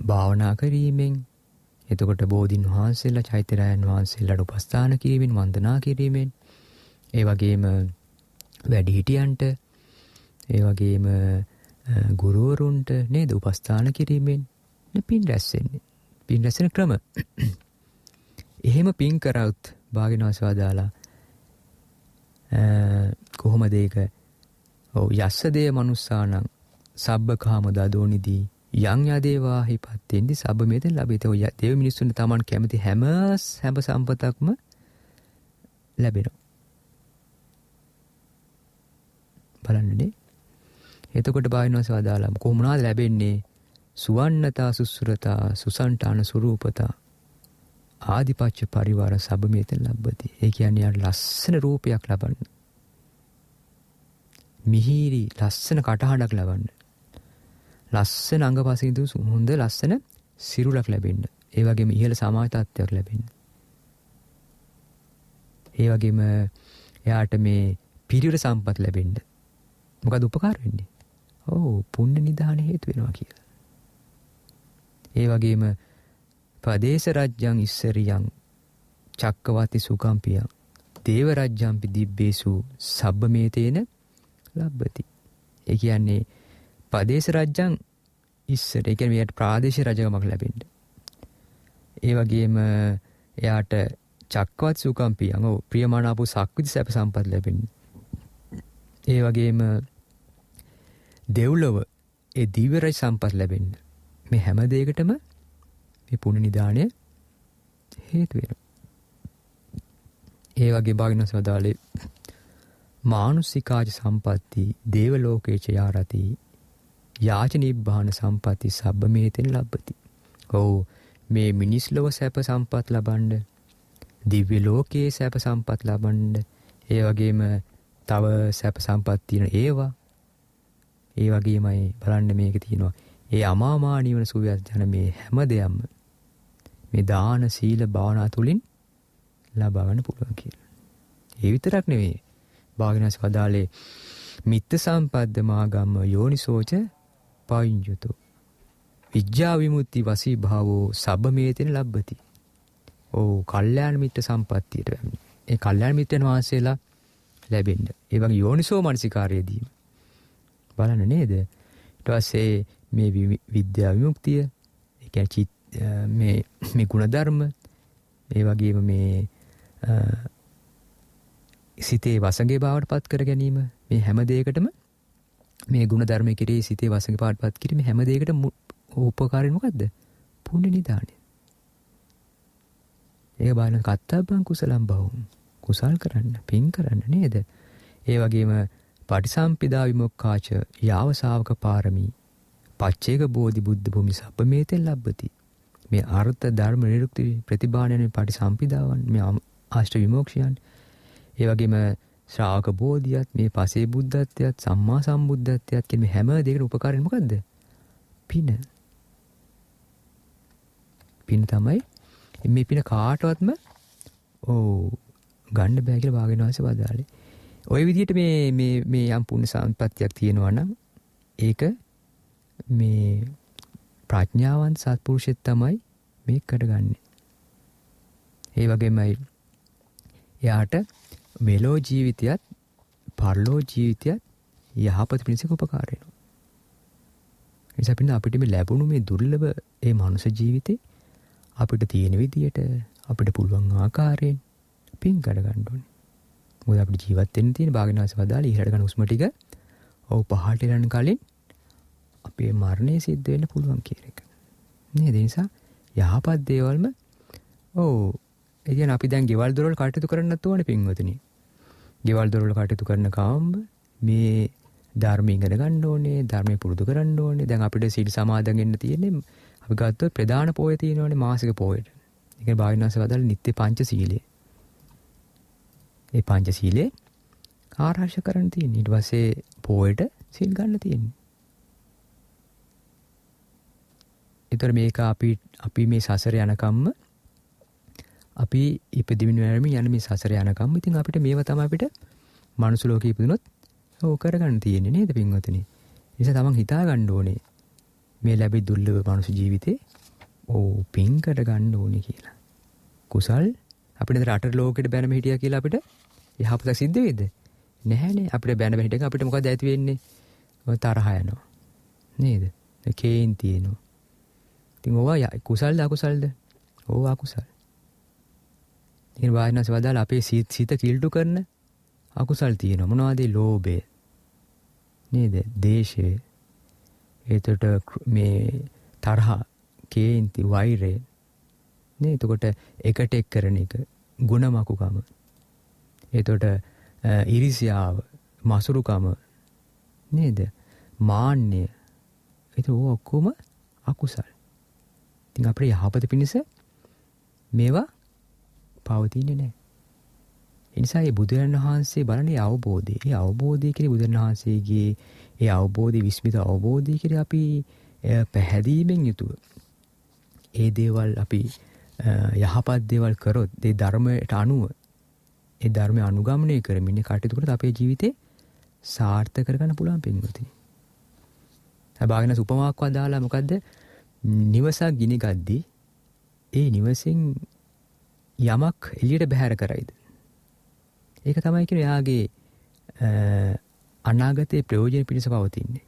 භාවනා කිරීමෙන්, එතකොට බෝධින් වහන්සේලා, චෛත්‍යරයන් වහන්සේලාට උපස්ථාන කිරීමෙන්, වන්දනා කිරීමෙන්, ඒ වගේම වැඩිහිටියන්ට, ඒ වගේම ගුරුවරුන්ට නේද උපස්ථාන කිරීමෙන් පින් රැස් වෙන්නේ. පින් රැස් වෙන ක්‍රම. එහෙම පින් කරවුත් භාගිනවස්වා දාලා කොහොමද ඒක? යස්ස දේ මනුස්සානං සබ්බ කාම දදෝනිදී යං යදේවාහි පත්තෙන්දි සබ්බ මේතෙන් ලැබෙත. ඔය දේව මිනිස්සුන්ට Taman කැමති හැම සම්පතක්ම ලැබෙනවා. බලන්නනේ. එතකොට බාහිනවස්වා දාලා කොහොමද ලැබෙන්නේ? සුවන්නතා සුසුරතා සුසන්ටාන ස්වරූපතා ආදිපච්ච පරිවාර සබ්බමේතෙන් ලබ්බති. ඒ කියන්නේ යාට ලස්සන රූපයක් ලබන්න. මිහිරි ලස්සන කටහඬක් ලබන්න. ලස්සන අංගපසින්දු හොඳ ලස්සන සිරුරක් ලැබෙන්න. ඒ වගේම ඉහළ සමාජ තත්ත්වයක් ලැබෙන්න. ඒ වගේම එයාට මේ පිරිවර සම්පත් ලැබෙන්න. මොකද උපකාර වෙන්නේ? පුණ්‍ය නිදාන හේතු වෙනවා කියලා. ඒ වගේම පදේශ රජ්‍යං ඉස්සරියං චක්කවති සුකම්පියං දේව රජ්‍යම්පි දිබ්බේසු සබ්බමේතේන ලබ්බති. ඒ කියන්නේ පදේශ රජ්‍යං ඉස්සර, ඒ කියන්නේ මෙයාට ප්‍රාදේශීය රජකමක් ලැබෙන්න. ඒ වගේම එයාට චක්කවති සුකම්පියං ප්‍රියමනාප සක්විති සැප සම්පත් ලැබෙන්න. ඒ වගේම දෙව්ලොව ඒ දිව්‍ය රජ සම්පත් ලැබෙන්න. මේ හැම දෙයකටම මේ පුණ්‍ය නිදාණය හේතු වෙනවා. ඒ වගේ භාගිනස් වදාලේ මානුසිකාච සම්පatti දේව ලෝකේච යාරති යාච නිබ්බාන සම්පatti සබ්බමේතෙන් ලබ්බති. මේ මිනිස් ලෝක සැප සම්පත් ලබන්න, දිව්‍ය ලෝකයේ සැප සම්පත් ලබන්න, ඒ වගේම තව සැප සම්පත් තියෙන ඒවා. ඒ වගේමයි බලන්න මේක තියෙනවා. ඒ අමාමා නිවන සුවයත් යන මේ හැම දෙයක්ම මේ දාන, සීල, භාවනා තුලින් ලබා ගන්න පුළුවන් කියලා. ඒ විතරක් නෙවෙයි. භාගිනස් වදාලේ මිත්ත සම්පද්ද මාගම්ම යෝනිසෝච පයින්ජුතෝ විද්‍යා විමුක්ති වසී භාවෝ සබ්බමේතෙන ලබ්බති. කල්යාණ මිත්‍ර සම්පත්තියට වැන්නේ. ඒ කල්යාණ මිත්‍රයන් වහන්සේලා ලැබෙන්න. ඒ වගේ යෝනිසෝ මනසිකාරයේදී බලන්න නේද? ඊට පස්සේ මේ විද්‍යා විමුක්තිය, ඒ කියන්නේ මේ ගුණධර්ම, ඒ වගේම මේ සිතේ වසඟේ බවට පත් කර ගැනීම, මේ හැම දෙයකටම මේ ගුණධර්ම කෙරෙහි සිතේ වසඟේ බවට පත් කිරීම හැම දෙයකටම උපකාරී මොකද්ද? පුණ්‍ය නිදාණය. ඒක බලන කත්තබ්බං කුසලම් බහුම්. කුසල් කරන්න, පින් කරන්න නේද? ඒ වගේම පටිසම්පිදා විමුක්ඛාච යාව ශාවක පාරමී පච්චේක බෝධි බුද්ධ භූමි සබ්බමේතෙන් ලබ්බති. මේ අර්ථ ධර්ම නිරුක්ති ප්‍රතිභාණයනේ පටිසම්පිදාවන්, මේ ආශ්‍රය විමුක්ඛයන්. ඒ වගේම ශ්‍රාවක බෝධියත් මේ පසේ බුද්ධත්වයත් සම්මා සම්බුද්ධත්වයත් කියන මේ හැම දෙයකට උපකාරී මොකද්ද? පින. පින තමයි මේ පින කාටවත්ම ගන්න බෑ කියලා භාග්‍යවතුන් වහන්සේ වදාළේ. ওই විදිහට මේ යම් පුණ්‍ය සම්පත්තියක් තියෙනවා නම් ඒක මේ ප්‍රඥාවන්ත සත්පුරුෂෙක් තමයි මේක කරගන්නේ. ඒ වගේමයි එයාට මෙලෝ ජීවිතයත් පරලෝ ජීවිතයත් යහපත පිණිස උපකාර වෙනවා. ඒ නිසා පින්න අපිට මේ ලැබුණු මේ දුර්ලභ ඒ මනුෂ්‍ය ජීවිතේ අපිට තියෙන විදියට අපිට පුළුවන් ආකාරයෙන් පින් කර ගන්න ඕනේ. මොකද අපිට ජීවත් වෙන්න තියෙන භාග්‍යවතුන් වහන්සේ වදාළේ ඉහළට ගන්න උස්ම ටික පහළට යන කලින් අපේ මරණය සිද්ධ වෙන්න පුළුවන් කියන එක. නේද? ඒ නිසා යහපත් දේවල්ම ඒ කියන්නේ අපි දැන් ගෙවල් දොරවල් කටයුතු කරන්නත් ඕනේ පින්වතුනි. ගෙවල් දොරවල් කටයුතු කරන කාම මේ ධර්ම ඉගෙන ගන්න ඕනේ, ධර්මය පුරුදු කරන්න ඕනේ. දැන් අපිට සීල සමාදන් වෙන්න තියෙන්නේ අපි ගත්තොත් ප්‍රධාන පොය තියෙනවානේ මාසික පොයට. ඒ කියන්නේ භාග්‍යවතුන් වහන්සේ වදාළේ නිත්‍ය පංච සීලය. ඒ පංච සීලේ ආරක්ෂා කරන්න තියෙන්නේ. ඊට පස්සේ පොයට සීල් ගන්න තියෙන්නේ. ඒතර මේක අපි මේ සසර යනකම්ම අපි ඉපදිමින් මැරෙමින් යන මේ සසර යනකම් ඉතින් අපිට මේව තමයි අපිට මනුස්ස ලෝකෙ ඉපදුනොත් කරගන්න තියෙන්නේ නේද පින්වතුනි? ඒ නිසා තමන් හිතා ගන්න ඕනේ මේ ලැබි දුර්ලභ මනුස්ස ජීවිතේ පින් කර ගන්න ඕනේ කියලා. කුසල් අපිට රට ලෝකෙට බැනම හිටියා කියලා අපිට යහපත සිද්ධ වෙයිද? නැහැනේ. අපිට බැනම හිටියක අපිට මොකද ඇති වෙන්නේ? තරහ යනවා. නේද? කේන් තියෙනවා. ඉතින් ඕවා කුසල්ද අකුසල්ද? ඕවා අකුසල්. ඉතින් වායනස වදාලා අපේ සිත කිල්ටු කරන අකුසල් තියෙනවා. මොනවද? ලෝභය. නේද? දේශය. එතකොට මේ තරහ, කේන්ති, වෛරය. නේ එතකොට එකට එක් කරන එක, ගුණමකුකම. එතකොට ඊර්ෂ්‍යාව, මසුරුකම. නේද? මාන්නය. ඒක ඔක්කොම අකුසල්. ඉතින් අපේ යහපත පිණිස මේවා පවතින්නේ නැහැ. ඒ නිසා මේ බුදුරජාණන් වහන්සේ බලන්නේ අවබෝධය. ඒ අවබෝධය කියලා බුදුරජාණන් වහන්සේගේ ඒ අවබෝධي විස්මිත අවබෝධය කියලා අපි පැහැදීමෙන් යුතුව ඒ දේවල් අපි යහපත් දේවල් කරොත් ඒ ධර්මයට අනුව ඒ ධර්මය අනුගමනය කරමින් කටයුතු කරොත් අපේ ජීවිතේ සාර්ථක කරගන්න පුළුවන් පින්වතුනි. භාග්‍යවතුන් උපමාවක් වදාලා මොකද්ද? නිවසක් ගිනි ගද්දී ඒ නිවසෙන් යමක් එළියට බැහැර කරයිද? ඒක තමයි කියන්නේ එයාගේ අනාගතයේ ප්‍රයෝජන පිණිස පවතින්නේ.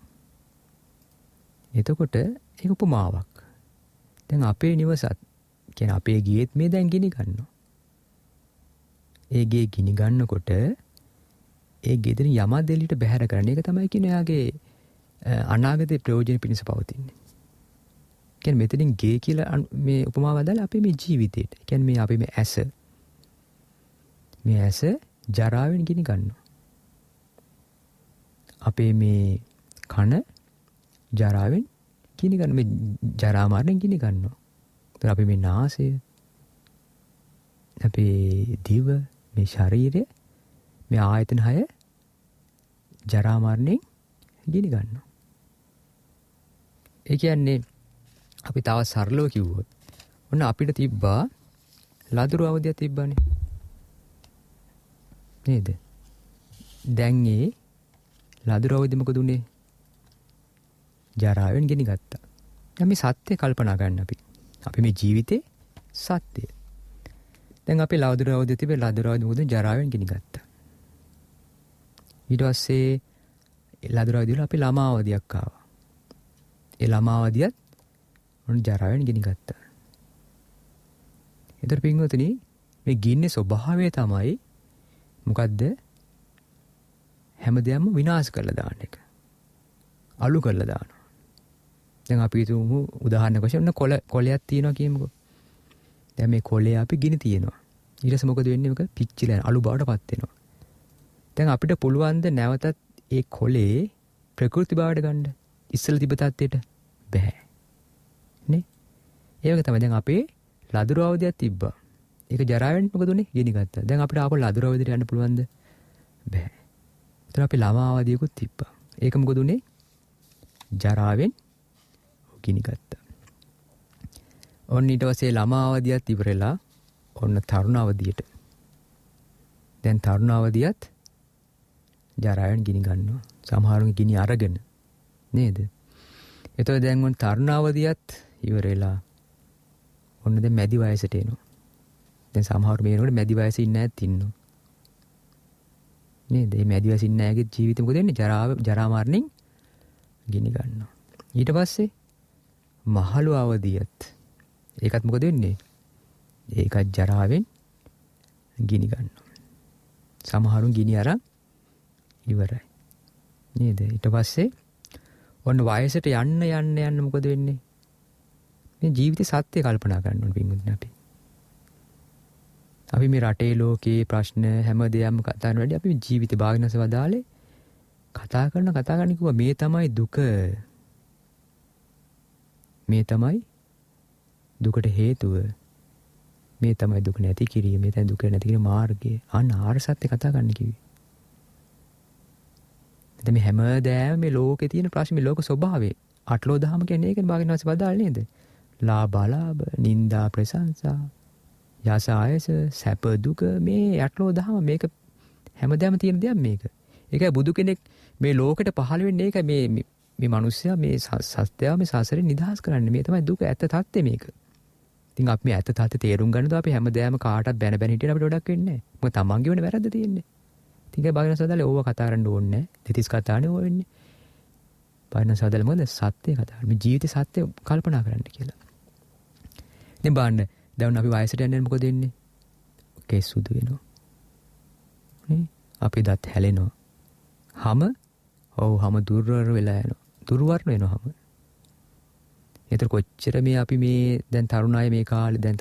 එතකොට ඒක උපමාවක්. දැන් අපේ නිවසත් කියන්නේ අපේ ගියෙත් මේ දැන් ගිනි ගන්නවා. ඒ ගේ ගිනි ගන්නකොට ඒ ගෙදරින් යමක් දෙලියට බැහැර කරන එක තමයි කියන්නේ එයාගේ අනාගතයේ ප්‍රයෝජන පිණිස පවතින්නේ. කියන්නේ මෙතනින් ගේ කියලා මේ උපමාව වදාලා අපේ මේ ජීවිතේට. කියන්නේ මේ අපේ මේ ඇස ජරාවෙන් ගිනි ගන්නවා. අපේ මේ කන ජරාවෙන් ගිනි ගන්න මේ ජරා මරණයෙන් ගිනි ගන්නවා. ඒතර අපි මේ නාසය අපේ දිව මේ ශරීරය මේ ආයතන 6 ජරා මරණයෙන් ගිනි ගන්නවා. ඒ කියන්නේ අපි තව සරලව කිව්වොත් ඔන්න අපිට තිබ්බා ලදරු අවධියක් තිබ්බනේ. නේද? දැන් ඒ ලදරු අවධිය මොකද උනේ? ජරාවෙන් ගෙනි ගත්තා. දැන් මේ සත්‍ය කල්පනා ගන්න අපි. අපි මේ ජීවිතේ සත්‍ය. දැන් අපි ලදරු අවධිය තිබේ ලදරු අවධිය මොකද ජරාවෙන් ගෙනි ගත්තා. ඊට පස්සේ ලදරු අවධිය වල අපි ළමා අවධියක් ආවා. ඒ ළමා අවධියත් ඔන්න ජරාවෙන් ගෙනි ගත්තා. ඒතර පින්වතුනි මේ ගින්නේ ස්වභාවය තමයි මොකද්ද? හැමදේම විනාශ කරලා දාන එක. අලු කරලා දානවා. දැන් අපි හිතමු උදාහරණයක් වශයෙන් ඔන්න කොළයක් තියෙනවා කියමුකෝ. දැන් මේ කොළේ අපි ගිනි තියෙනවා. ඊට පස්සේ මොකද වෙන්නේ? මේක පිච්චිලා අලු බවටපත් වෙනවා. දැන් අපිට පුළුවන් ද නැවතත් ඒ කොළේ ප්‍රകൃති බවට ගන්න? ඉස්සෙල්ලා තිබ්බ තත්ත්වයට බෑ. නේ? ඒ වගේ තමයි දැන් අපේ ලදරු අවධියක් තිබ්බා. ඒක ජරාවෙන් මොකද උනේ? ගිනි ගත්තා. දැන් අපිට ආපහු ලදරු අවධියට යන්න පුළුවන්ද? බෑ. ඒතර අපි ළමා අවදියකුත් තිබ්බා. ඒක මොකද උනේ? ජරාවෙන් ගිනි ගත්තා. ඔන්න ඊට පස්සේ ළමා අවදියත් ඉවරලා ඔන්න තරුණ අවදියට. දැන් තරුණ අවදියත් ජරාවෙන් ගිනි ගන්නවා. සමහරුන්ගේ ගිනි අරගෙන නේද? එතකොට දැන් ඔන්න තරුණ අවදියත් ඉවරලා ඔන්න දැන් මැදි වයසට එනවා. දැන් සමහරු මේනකොට මැදි වයසේ ඉන්න ඇත් ඉන්නවා. නේද? මේ මැදි වයසේ ඉන්න අයගේ ජීවිතේ මොකද වෙන්නේ? ජරා මරණින් ගිනි ගන්නවා. ඊට පස්සේ මහලු අවදියත් ඒකත් මොකද වෙන්නේ? ඒකත් ජරාවෙන් ගිනි ගන්නවා. සමහරුන් ගිනි අරන් ඉවරයි. නේද? ඊට පස්සේ ඔන්න වයසට යන්න මොකද වෙන්නේ? මේ ජීවිතේ සත්‍ය කල්පනා කරන්න ඕන පින්වත්නි අපි. අපි මේ රටේ ලෝකේ ප්‍රශ්න හැම දෙයක්ම කතා කරන වැඩි අපි ජීවිතේ භාගනස වදාලේ කතා කරන කිව්වා මේ තමයි දුක. මේ තමයි දුකට හේතුව. මේ තමයි දුක නැති කිරීම. මේ තමයි දුක නැති කිරීම මාර්ගය. අන්න ආර්ය සත්‍ය කතා කරන්න කිව්වේ. එතෙ මේ හැමදෑම මේ ලෝකේ තියෙන ප්‍රශ්න මේ ලෝක ස්වභාවය. අටලෝ දහම කියන්නේ ඒකනේ භාගනස වදාලේ නේද? ලාභ නින්දා ප්‍රශංසා යස ආයස සැප දුක මේ අටලෝ දහම මේක හැමදෑම තියෙන දෙයක් මේක. ඒකයි බුදු කෙනෙක් මේ ලෝකෙට පහළ වෙන්නේ ඒකයි මේ මිනිස්සයා මේ සත්‍යය මේ සසරේ නිදහස් කරන්නේ. මේ තමයි දුක ඇත්ත තත්ත්වය මේක. ඉතින් අපි මේ ඇත්ත තත්ත්වය තේරුම් ගන්නද අපි හැමදෑම කාටවත් බැන හිටියට අපිට වැඩක් වෙන්නේ නැහැ. මොකද තමන්ගේ වෙන වැරද්ද තියෙන්නේ. ඉතින් ඒ භාගන සදාලේ ඕව කතා කරන්න ඕනේ නැහැ. දෙතිස් කතානේ ඕව වෙන්නේ. භාගන සදාලේ මොකද සත්‍ය කතා. මේ ජීවිතේ සත්‍ය කල්පනා කරන්න කියලා. ඉතින් බලන්න දැන් අපි වයසට යන්නේ මොකද වෙන්නේ? කෙස් සුදු වෙනවා. නේ? අපි දත් හැලෙනවා. හම දුර්වර්ණ වෙලා යනවා. දුර්වර්ණ වෙනවා හම. ඒතර කොච්චර මේ අපි මේ දැන් තරුණ අය මේ කාලේ දැන්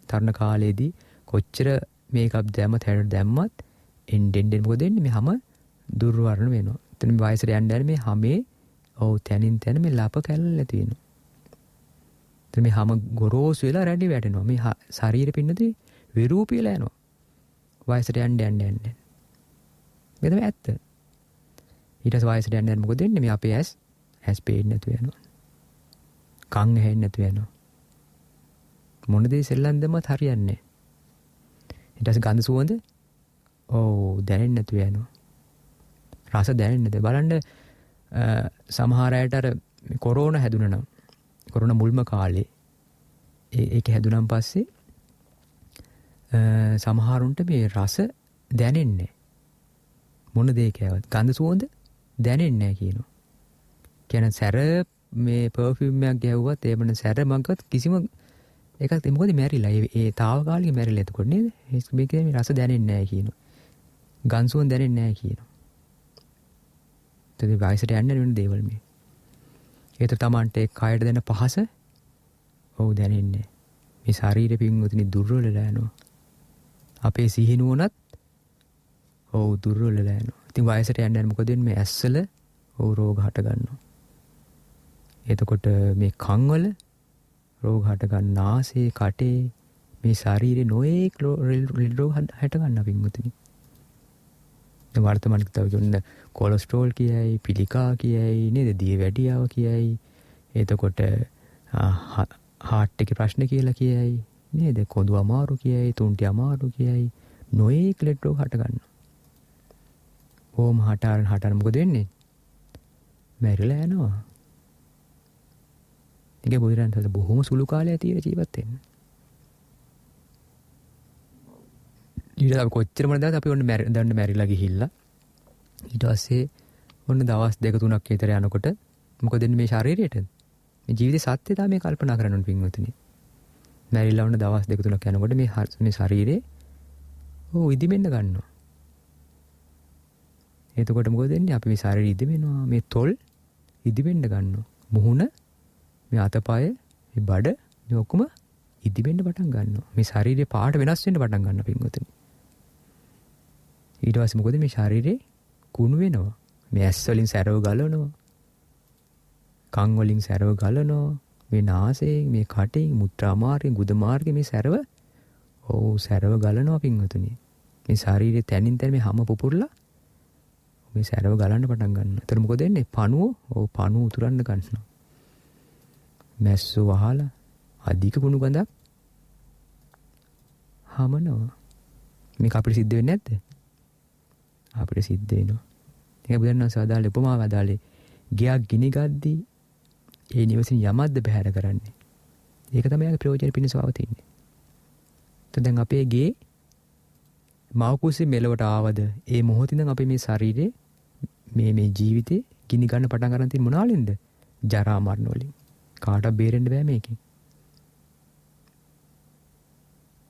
තරුණ කාලේදී කොච්චර මේකප් දැම්මත් හැඩ දැම්මත් එන්ඩෙන් මොකද වෙන්නේ? මේ හම දුර්වර්ණ වෙනවා. එතන මේ වයසට යන්න මේ හමේ තැනින් තැන මේ ලප කැල්ල ඇති වෙනවා. එතන මේ හම ගොරෝසු වෙලා රැඩි වැටෙනවා. මේ ශරීරෙ පින්නදී විරූපීලා යනවා. වයසට යන්න. මේ තමයි ඇත්ත. ඊට පස්සේ වයසට යන්න මොකද වෙන්නේ? මේ අපේ ඇස් පේන්නේ නැතු වෙනවා. කන් ඇහෙන්නේ නැතු වෙනවා. මොන දේ සෙල්ලම් දැම්මත් හරියන්නේ නැහැ. ඊට පස්සේ ගඳ සුවඳ දැනෙන්නේ නැතු වෙනවා. රස දැනෙන්නේ නැත. බලන්න සමහර අයට අර කොරෝනා හැදුනා නම් කොරෝනා මුල්ම කාලේ ඒක හැදුනන් පස්සේ සමහරුන්ට මේ රස දැනෙන්නේ මොන දේ කෑවත් ගඳ සුවඳ දැනෙන්නේ නැහැ කියනවා. කියන සැර මේ පර්ෆියුම් එකක් ගැහුවත් එහෙම සැර මගවත් කිසිම එකක් මොකද මැරිලා ඒ తాවකාලික මැරිලා එතකොට නේද? මේකේ මේ රස දැනෙන්නේ නැහැ කියනවා. ගඳ සුවඳ දැනෙන්නේ නැහැ කියනවා. ඒත් වයසට යන්න වෙන දේවල් මේ. ඒත තමන්ට ඒ කයට දෙන පහස දැනෙන්නේ. මේ ශරීරෙ පින්වතුනි දුර්වල වෙලා යනවා. අපේ සිහිනුවණත් දුර්වල වෙලා යනවා. ඉතින් වයසට යන්න මොකද වෙන්නේ? මේ ඇස්වල රෝග හට ගන්නවා. එතකොට මේ කන්වල රෝග හට ගන්න, නාසයේ, කටේ, මේ ශරීරේ නොයේක් රෝග හට ගන්නවා පින්වතුනි. දැන් වර්තමානයේ තව කියන්නේ කොලෙස්ටරෝල් කියයි, පිළිකා කියයි, නේද? දිය වැඩියාව කියයි. එතකොට හાર્ට් එකේ ප්‍රශ්න කියලා කියයි, නේද? කොඳු අමාරු කියයි, තුන්ටි අමාරු කියයි. නොයේක් ලෙඩ රෝග හට ගන්නවා. ඕම හටාරන මොකද වෙන්නේ? මැරිලා යනවා. ඒක බුදුරජාණන් බොහොම සුළු කාලයක් තියලා ජීවත් වෙන්න. ඊට අපි කොච්චර මොනදාද අපි ඔන්න දැන් මැරිලා ගිහිල්ලා ඊට පස්සේ ඔන්න දවස් 2-3ක් විතර යනකොට මොකද වෙන්නේ මේ ශරීරයට? මේ ජීවිතේ සත්‍ය තමයි කල්පනා කරන්න ඕන පින්වතුනි. මැරිලා ඔන්න දවස් 2-3ක් යනකොට මේ ශරීරේ ඉදිමෙන්න ගන්නවා. එතකොට මොකද වෙන්නේ? අපි මේ ශරීරය ඉදිමෙනවා, මේ තොල් ඉදිමෙන්න ගන්නවා. මුහුණ, මේ අතපය, මේ බඩ මේ ඔක්කොම ඉදිමෙන්න පටන් ගන්නවා. මේ ශරීරයේ පාට වෙනස් වෙන්න පටන් ගන්නවා පින්වතුනි. ඊට පස්සේ මොකද මේ ශරීරේ කුණු වෙනවා. මේ ඇස් වලින් සැරව ගලනවා. කන් වලින් සැරව ගලනවා. මේ නාසයෙන්, මේ කටෙන්, මුත්‍රා මාර්ගයෙන්, ගුද මාර්ගයෙන් මේ සැරව සැරව ගලනවා පින්වතුනි. මේ ශරීරයේ තැනින් තැන මේ හැම පුපුරලා මේ සැරව ගලන්න පටන් ගන්නවා. එතන මොකද වෙන්නේ? පණුව උතුරන්න ගන්නවා. මැස්සෝ වහලා අධික කුණු ගඳක් හමනවා. මේක අපිට සිද්ධ වෙන්නේ නැද්ද? අපිට සිද්ධ වෙනවා. ඒක බුදුන් වහන්සේ අදාළේ උපමාව අදාළේ ගියක් ගිනි ගද්දී ඒ නිවසින් යමද්ද බැහැර කරන්නේ. ඒක තමයි යාගේ ප්‍රයෝජන පිණිසව තියෙන්නේ. දැන් අපේ ගේ මවකුසේ මෙලවට ආවද ඒ මොහොතින් දැන් අපේ මේ ශරීරේ මේ ජීවිතේ ගිනි ගන්න පටන් ගන්න තියෙන මොනවාලින්ද? ජරා මරණ වලින්. කාටවත් බේරෙන්න බෑ මේකෙන්.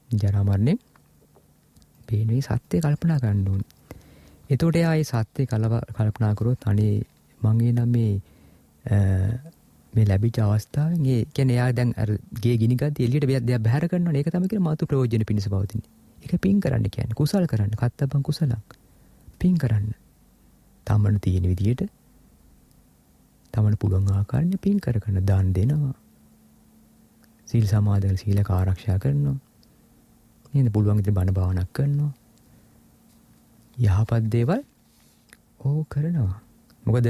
ජරා මරණේ මේ සත්‍ය කල්පනා කරන්න ඕනේ. එතකොට එයා ඒ සත්‍ය කල්පනා කරොත් අනේ මං එනම් මේ ලැබිච්ච අවස්ථාවෙන් ඒ කියන්නේ එයා දැන් අර ගේ ගිනි ගද්දී එළියට දෙයක් බැහැර කරනවනේ. ඒක තමයි කියන මාතු ප්‍රයෝජන පිණිස පවතින්නේ. ඒක පින් කරන්න කියන්නේ. කුසල් කරන්න. කත්තබ්බං කුසලක්. පින් කරන්න. තමන තියෙන විදියට තමන පුළුවන් ආකාරයෙන් පින් කරගන්න දාන දෙනවා. සීල සමාදන් සීලක ආරක්ෂා කරනවා. නේද? පුළුවන් විදිහට බණ භාවනා කරනවා. යහපත් දේවල් කරනවා. මොකද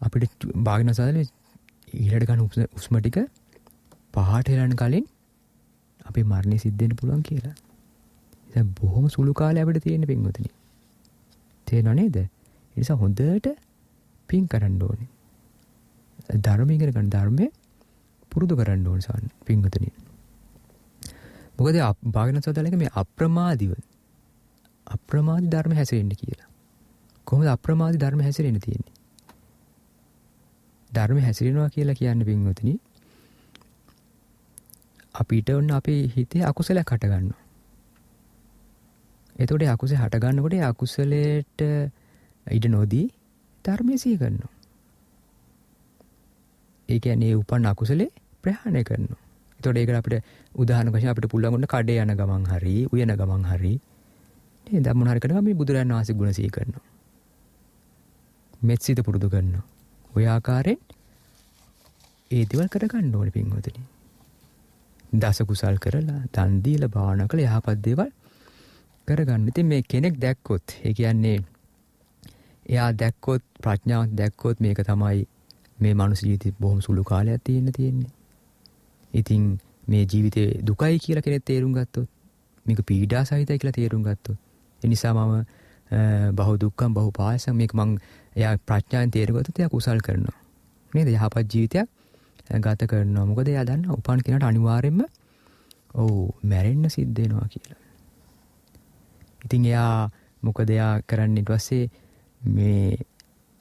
අපිට භාග්‍යන සාදලේ ඊළඟ ගන්න උස්ම ටික පහට හෙලන කලින් අපේ මරණය සිද්ධ වෙන්න පුළුවන් කියලා. දැන් බොහොම සුළු කාලයක් අපිට තියෙන පින්වතුනි. තේරෙනව නේද? ඒ නිසා හොඳට පින් කරන්න ඕනේ. ධර්ම ඉගෙන ගන්න ධර්මයේ පුරුදු කරන්න ඕනේ සාන්න පින්වතුනි. මොකද භාග්‍යන සාදලේ මේ අප්‍රමාදීව අප්‍රමාදී ධර්ම හැසිරෙන්න කියලා. කොහොමද අප්‍රමාදී ධර්ම හැසිරෙන්න තියෙන්නේ? ධර්ම හැසිරෙනවා කියලා කියන්නේ පින්වතුනි අපිට ඔන්න අපේ හිතේ අකුසලයක් හට ගන්නවා. එතකොට ඒ අකුසල හට ගන්නකොට ඒ අකුසලයට ඉඩ නොදී ධර්මයේ සිහි කරනවා. ඒ කියන්නේ ඒ උපන් අකුසලේ ප්‍රහාණය කරනවා. එතකොට ඒකට අපිට උදාහරණ වශයෙන් අපිට පුළුවන් වුණ කඩේ යන ගමන් හරි උයන ගමන් හරි නේද මොන හරි කරනවා මේ බුදුරජාණන් වහන්සේ ගුණ සිහි කරනවා. මෙත්සිත පුරුදු කරනවා. ඔය ආකාරයෙන් ඒ දේවල් කරගන්න ඕනේ පින්වතුනි. දස කුසල් කරලා දන් දීලා භාවනා කළා යහපත් දේවල් කරගන්න. ඉතින් මේ කෙනෙක් දැක්කොත් ඒ කියන්නේ එයා දැක්කොත් ප්‍රඥාව දැක්කොත් මේක තමයි මේ මනුස්ස ජීවිතේ බොහොම සුළු කාලයක් තියෙන්නේ. ඉතින් මේ ජීවිතේ දුකයි කියලා කෙනෙක් තේරුම් ගත්තොත් මේක පීඩා සහිතයි කියලා තේරුම් ගත්තොත් ඒ නිසා මම බහු දුක්ඛම් බහු පායසම් මේක මං එයා ප්‍රඥාවෙන් තේරුගත්තොත් එයා කුසල් කරනවා. නේද? යහපත් ජීවිතයක් ගත කරනවා. මොකද එයා දන්නවා උපන් කෙනාට අනිවාර්යෙන්ම මැරෙන්න සිද්ධ වෙනවා කියලා. ඉතින් එයා මොකද එයා කරන්නේ ඊට පස්සේ මේ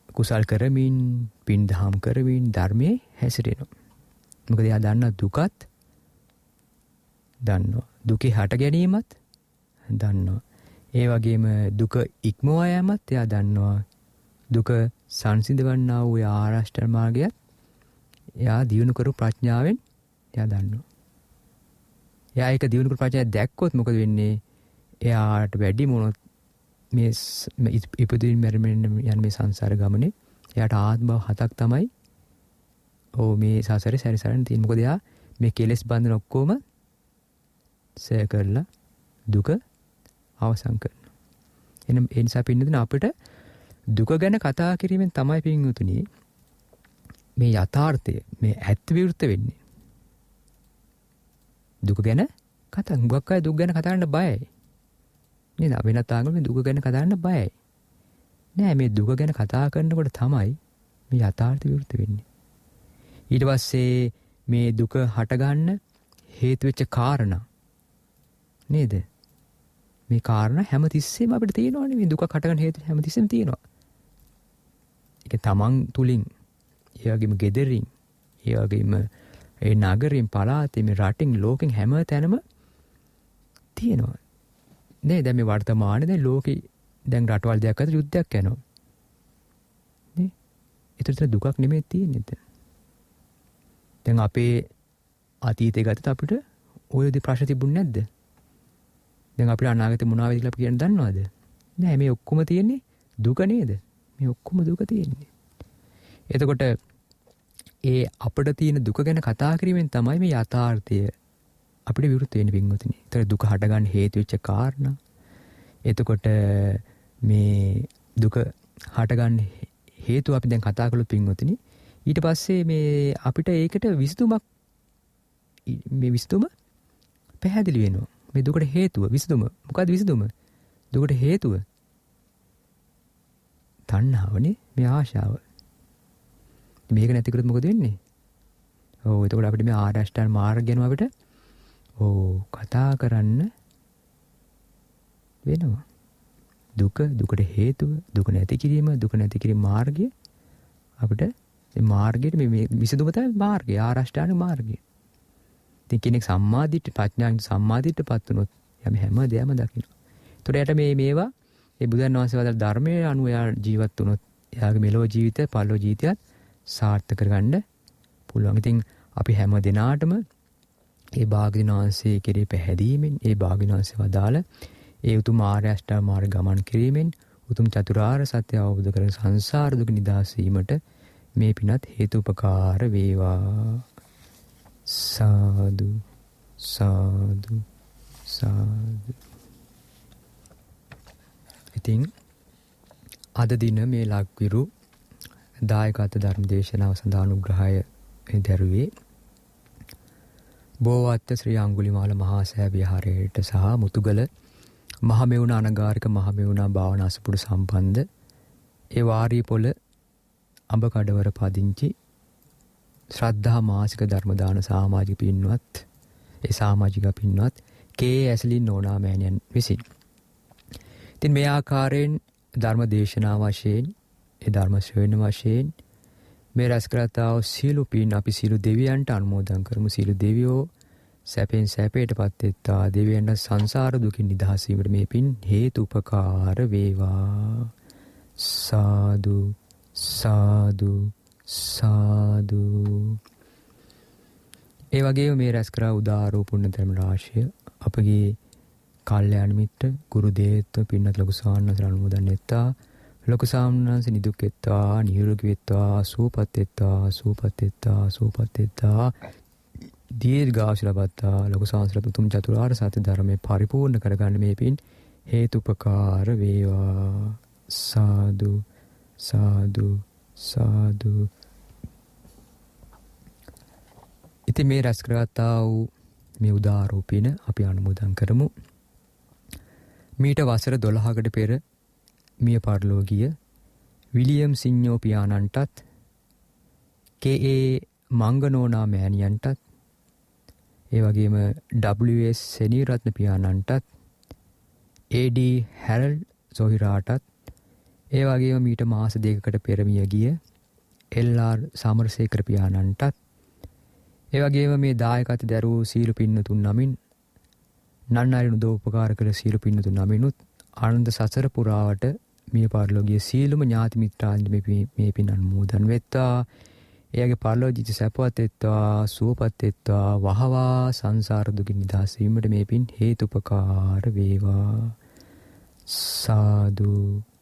කුසල් කරමින් පින් දහම් කරමින් ධර්මයේ හැසිරෙනවා. මොකද එයා දන්නා දුකත් දන්නවා. දුකේ හට ගැනීමත් දන්නවා. ඒ වගේම දුක ඉක්මවා යෑමත් එයා දන්නවා. දුක සංසිඳවන්නා වූ ආරෂ්ඨ මාර්ගයත් එයා දියුණු කරු ප්‍රඥාවෙන් එයා දන්නවා. එයා ඒක දියුණු කරු ප්‍රඥාව දැක්කොත් මොකද වෙන්නේ? එයාට වැඩි මොනොත් මේ ඉපදින් මැරෙමින් යන මේ සංසාර ගමනේ එයාට ආත්ම භව 7ක් තමයි මේ සසරේ සැරිසරන්න තියෙන්නේ. මොකද එයා මේ කෙලෙස් බන්ධන ඔක්කොම සෑ කරලා දුක අවසන් කරනවා. එහෙනම් ඒ නිසා පින්නදින අපිට දුක ගැන කතා කිරීමෙන් තමයි පින්වතුනි මේ යථාර්ථය මේ ඇත්ත විවෘත වෙන්නේ. දුක ගැන කතා මුගක් අය දුක ගැන කතා කරන්න බයයි. නේද? වෙනත් ආගම දුක ගැන කතා කරන්න බයයි. නෑ මේ දුක ගැන කතා කරනකොට තමයි මේ යථාර්ථය විවෘත වෙන්නේ. ඊට පස්සේ මේ දුක හට ගන්න හේතු වෙච්ච කාරණා නේද? මේ කාරණා හැමතිස්සෙම අපිට තියෙනවනේ. මේ දුක හට ගන්න හේතු හැමතිස්සෙම තියෙනවා. ඒක තමන් තුලින් ඒ වගේම ගෙදරින් ඒ වගේම ඒ නගරෙන් පළාතේ මේ රටින් ලෝකෙන් හැම තැනම තියෙනවා. නේද? දැන් මේ වර්තමානයේ දැන් ලෝකේ දැන් රටවල් දෙකක් අතර යුද්ධයක් යනවා. නේ? ඒතර දුකක් නෙමෙයි තියෙන්නේ. දැන් අපේ අතීතේ ගත්තත් අපිට ඔය දේ ප්‍රශ්න තිබුණේ නැද්ද? දැන් අපිට අනාගතේ මොනවා වෙයිද කියලා අපි කියන්න දන්නවද? නෑ මේ ඔක්කොම තියෙන්නේ දුක නේද? මේ ඔක්කොම දුක තියෙන්නේ. එතකොට ඒ අපිට තියෙන දුක ගැන කතා කිරීමෙන් තමයි මේ යථාර්ථය අපිට විරුද්ධ වෙන්නේ පින්වතුනි. ඒතර දුක හටගන්න හේතු වෙච්ච කාරණා. එතකොට මේ දුක හටගන්න හේතුව අපි දැන් කතා කළොත් පින්වතුනි ඊට පස්සේ මේ අපිට ඒකට විසඳුමක් මේ විසඳුම පැහැදිලි වෙනවා. මේ දුකට හේතුව විසඳුම මොකක්ද විසඳුම? දුකට හේතුව තණ්හාවනේ, මේ ආශාව. මේක නැති කරොත් මොකද වෙන්නේ? ඔව් එතකොට අපිට මේ ආර්ය අෂ්ටාංග මාර්ගය යනවා අපිට කතා කරන්න වෙනවා. දුකට හේතුව, දුක නැති කිරීම, දුක නැති කිරීම මාර්ගය අපිට මේ මාර්ගයේ මේ විසඳුම තමයි මාර්ගය, ආර්ය අෂ්ටාංග මාර්ගය. ඉතින් කෙනෙක් සම්මාදිට්ඨි ප්‍රඥාවෙන් සම්මාදිට්ඨිපත් වුණොත් යම් හැම දෙයක්ම දකිනවා. ඒතකොට යට මේවා ඒ බුදුන් වහන්සේ වදාළ ධර්මයේ අනුව යා ජීවත් වුණොත් එයාගේ මෙලොව ජීවිතය, පරලොව ජීවිතයත් සාර්ථක කරගන්න පුළුවන්. ඉතින් අපි හැම දිනාටම ඒ භාග්‍යවතුන් වහන්සේ කෙරේ පැහැදීමෙන්, ඒ භාග්‍යවතුන් වහන්සේ වදාළ ඒ උතුම් ආර්ය අෂ්ටාංග මාර්ග ගමන් කිරීමෙන් උතුම් චතුරාර්ය සත්‍ය අවබෝධ කරගෙන සංසාර දුක නිදහස් වීමට මේ පිනත් හේතුපකාර වේවා. සාදු සාදු සාදු. ඉතින් අද දින මේ ලක්විරු දායකත්ව ධර්ම දේශනාව සඳහා අනුග්‍රහය දැරුවේ බෝවත්ත ශ්‍රී අඟුලිමාල මහා සෑ විහාරයට සහ මුතුගල මහමෙවුනා අනගාരിക මහමෙවුනා භාවනා අසපුඩු සම්බන්ධ ඒ වාරිපොළ අඹ කඩවර පදිංචි ශ්‍රද්ධා මාසික ධර්ම දාන සමාජික පින්වත් ඒ සමාජික පින්වත් කේ ඇස්ලින් නෝනා මෑණියන් විසින්. ඉතින් මේ ආකාරයෙන් ධර්ම දේශනා වශයෙන් ඒ ධර්ම ශ්‍රවණ වශයෙන් මේ රැස් කරතාව සීල පින් අපි සීල දෙවියන්ට අනුමෝදන් කරමු. සීල දෙවියෝ සැපෙන් සැපයටපත් වෙත්තා. දෙවියන්ට සංසාර දුකින් නිදහස් වීමට මේ පින් හේතුපකාර වේවා. සාදු සාදු සාදු. ඒ වගේම මේ රැස් කරා උදාරෝ පුණ්‍ය ධර්ම රාශිය අපගේ කල්යාණ මිත්‍ර ගුරු දේවත්ව පින්නත් ලොකු සාන්නසර අනුමෝදන් වෙත්තා. ලොකු සාන්නස නිදුක් වෙත්තා, නිරෝගී වෙත්තා, සුවපත් වෙත්තා, සුවපත් වෙත්තා, සුවපත් වෙත්තා. දීර්ඝායුෂ ලබත්තා. ලොකු සාන්සරත් උතුම් චතුරාර්ය සත්‍ය ධර්මයේ පරිපූර්ණ කරගන්න මේ පින් හේතුපකාර වේවා. සාදු සාදු සාදු. ඉතින් මේ රැස් කරගත්තා වූ මේ උදාරෝ පින අපි අනුමෝදන් කරමු. මීට වසර 12කට පෙර මිය පරලෝකීය විලියම් සිඤ්ඤෝ පියාණන්ටත් කේ මංගනෝනා මෑණියන්ටත් ඒ වගේම WS සෙනීරත්න පියාණන්ටත් AD හැරල්ඩ් සොහිරාටත් ඒ වගේම මීට මාස දෙකකට පෙර මිය ගිය LR සමරසේකර පියාණන්ටත් ඒ වගේම මේ දායකත්ව දරූ සීල පින්නතුන් නමින් නන්නරිනු දෝපකාර කළ සීල පින්නතුන් නමිනුත් ආනන්ද සසර පුරාවට මිය පරලෝකීය සීලම ඥාති මිත්‍රාන්ට මේ පින් අනුමෝදන් වෙත්තා. එයාගේ පරලෝක ජීවිත සැපවත් වෙත්තා, සුවපත් වෙත්තා, වහවා සංසාර දුකින් නිදහස් වීමට මේ පින් හේතුපකාර වේවා. සාදු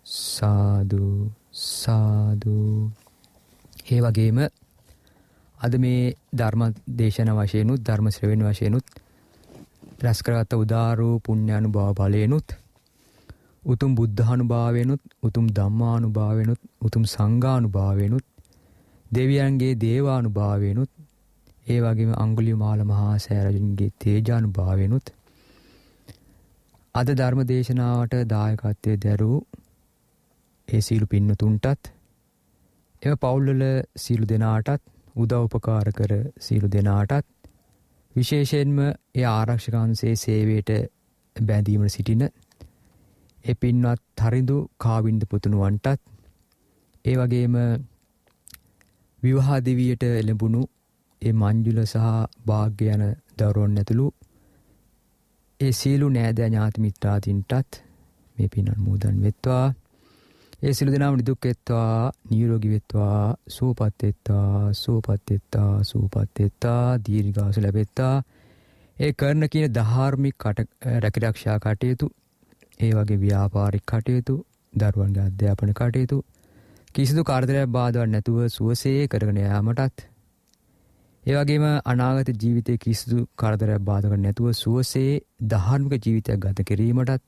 සාදු සාදු. ඒ වගේම අද මේ ධර්ම දේශන වශයෙන්ුත් ධර්ම ශ්‍රවණ වශයෙන්ුත් රැස් කරගත් උදාරෝ පුණ්‍යානුභාව බලයෙන්ුත් උතුම් බුද්ධානුභාවයෙන්ුත් උතුම් ධම්මානුභාවයෙන්ුත් උතුම් සංඝානුභාවයෙන්ුත් දෙවියන්ගේ දේවානුභාවයෙන්ුත් ඒ වගේම අඟුලිමාල මහා සෑ රජුන්ගේ තේජානුභාවයෙන්ුත් අද ධර්ම දේශනාවට දායකත්වයේ දරූ ඒ සීල පින්නතුන්ටත් එම පවුල්වල සීල දෙනාටත් උදව් උපකාර කර සීල දෙනාටත් විශේෂයෙන්ම ඒ ආරක්ෂක අංශයේ සේවයට බැඳීමට සිටින ඒ පින්වත් තරිඳු කාවින්ද පුතුණුවන්ටත් ඒ වගේම විවාහ දිවියට එළඹුණු ඒ මංජුල සහ භාග්‍ය යන දරුවන් ඇතුළු ඒ සීලු නෑදෑ ඥාති මිත්‍රාදීන්ටත් මේ පින් අනුමෝදන් වෙත්වා. ඒ සියලු දෙනාම නිදුක් වෙත්වා, නිරෝගී වෙත්වා, සුවපත් වෙත්වා, සුවපත් වෙත්වා, සුවපත් වෙත්වා, දීර්ඝායුෂ ලැබෙත්වා. ඒ කරන කියන ධාර්මික රැකිරක්ෂා කටයුතු, ඒ වගේ ව්‍යාපාරික කටයුතු, දරුවන්ගේ අධ්‍යාපන කටයුතු කිසිදු කාර්යයක් බාධාවක් නැතුව සුවසේ කරගෙන යාමටත්, ඒ වගේම අනාගත ජීවිතයේ කිසිදු කාර්යයක් බාධාවක් නැතුව සුවසේ ධාර්මික ජීවිතයක් ගත කිරීමටත්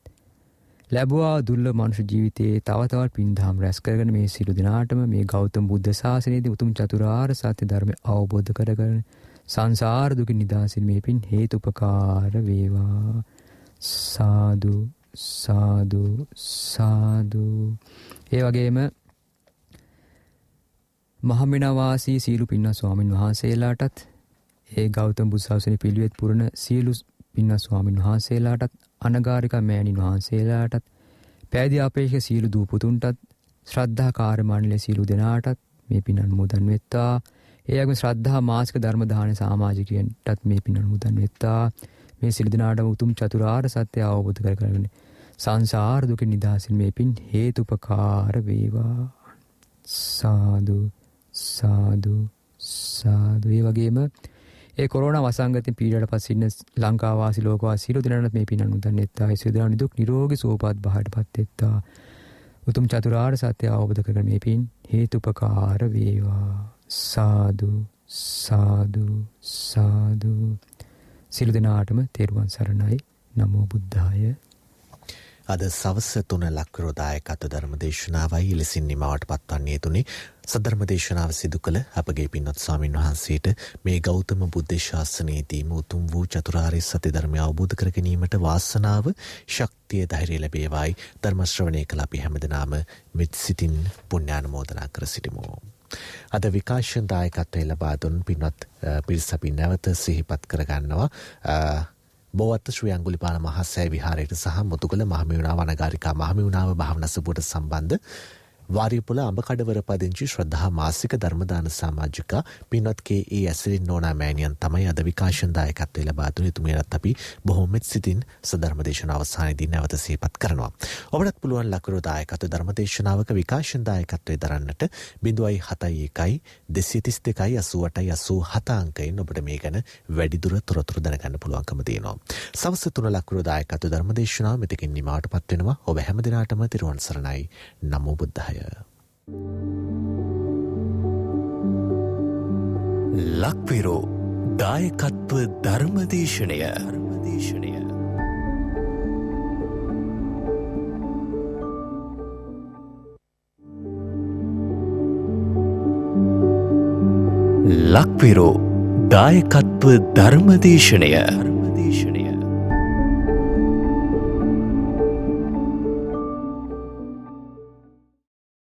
ලැබුවා දුර්ලභ මනුෂ්‍ය ජීවිතයේ තව තවත් පින්දහම් රැස් කරගෙන මේ සියලු දෙනාටම මේ ගෞතම බුද්ධ ශාසනයේදී උතුම් චතුරාර්ය සත්‍ය ධර්මය අවබෝධ කරගන්න සංසාර දුකින් නිදහසින් මේ පින් හේතුපකාර වේවා. සාදු සාදු සාදු. ඒ වගේම මහමෙණවාසී සීලු පින්වත් ස්වාමින් වහන්සේලාටත් ඒ ගෞතම බුදු සසුනේ පිළිවෙත් පුරන සියලු පින්වත් ස්වාමින් වහන්සේලාටත් අනගාരിക මෑණින් වහන්සේලාටත් පැවිදි අපේක්ෂක සීලු දූ පුතුන්ටත් ශ්‍රද්ධා කාර්ය මණ්ඩලයේ සීලු දෙනාටත් මේ පින් අනුමෝදන් වෙත්තා. ඒ වගේම ශ්‍රද්ධා මාසික ධර්ම දාන සමාජිකයන්ටත් මේ පින් අනුමෝදන් වෙත්තා. මේ සියලු දෙනාටම උතුම් චතුරාර්ය සත්‍ය අවබෝධ කරගන්න සංසාර දුකින් නිදහසින් මේ පින් හේතුපකාර වේවා. සාදු සාදු සාදු. ඒ වගේම ඒ කොරෝනා වසංගතයෙන් පීඩාවට පස්සේ ඉන්න ලංකා වාසී ලෝකවාසී සියලු දෙනාට මේ පින් අනුමෝදන් වෙත්තා. ඒ සියලු දෙනා නිදුක් නිරෝගී සුවපත් භාවයටපත් වෙත්තා. උතුම් චතුරාර්ය සත්‍ය අවබෝධ කරගන්න මේ පින් හේතුපකාර වේවා. සාදු සාදු සාදු. සියලු දෙනාටම තෙරුවන් සරණයි. නමෝ බුද්ධාය. අද සවස 3 ලක්විරෝ දායකත්ව ධර්ම දේශනාවයි ලෙසින් නිමවට පත්වන්නේ තුනේ සද්ධර්ම දේශනාව සිදු කළ අපගේ පින්වත් ස්වාමින් වහන්සේට මේ ගෞතම බුද්ධ ශාසනයේදීම උතුම් වූ චතුරාර්ය සත්‍ය ධර්මය අවබෝධ කර ගැනීමට වාසනාව ශක්තිය ධෛර්යය ලැබේවායි ධර්ම ශ්‍රවණය කළ අපි හැමදෙනාම මෙත් සිතින් පුණ්‍යානුමෝදනා කර සිටිමු. අද විකාශන දායකත්වය ලබා දුන් පින්වත් පිරිස අපි නැවත සිහිපත් කරගන්නවා. බෝවත්ත ශ්‍රී අඟුලිපාල මහා සෑය විහාරයට සහ මුතුගල මහමෙවුනාව අනගාരികා මහමෙවුනාව භාවනා සභාවට සම්බන්ධ වාරියපොළ අඹකඩවර පදිංචි ශ්‍රද්ධා මාසික ධර්මදාන සමාජිකා පින්වත් කේ.ඒ. ඇසිරින් නෝනා මෑණියන් තමයි අද විකාශන දායකත්වය ලබා දුන්නේ. එතුමියටත් අපි බොහොම මෙත් සිතින් සද්ධර්ම දේශනාව අවසානයේදී නැවත සිහිපත් කරනවා. ඔබටත් පුළුවන් ලක්විරෝ දායකත්ව ධර්ම දේශනාවක විකාශන දායකත්වයේ දරන්නට 071 232 88 87 අංකයෙන් ඔබට මේ ගැන වැඩිදුර තොරතුරු දැනගන්න පුළුවන්කම තියෙනවා. සවස් 3 ලක්විරෝ දායකත්ව ධර්ම දේශනාව මෙතකින් නිමවටපත් වෙනවා. ඔබ හැම දිනාටම තිරුවන් සරණයි. නමෝ බුද්ධාය. ලක්විරෝ දායකත්ව ධර්මදේශනය ලක්විරෝ දායකත්ව ධර්මදේශනය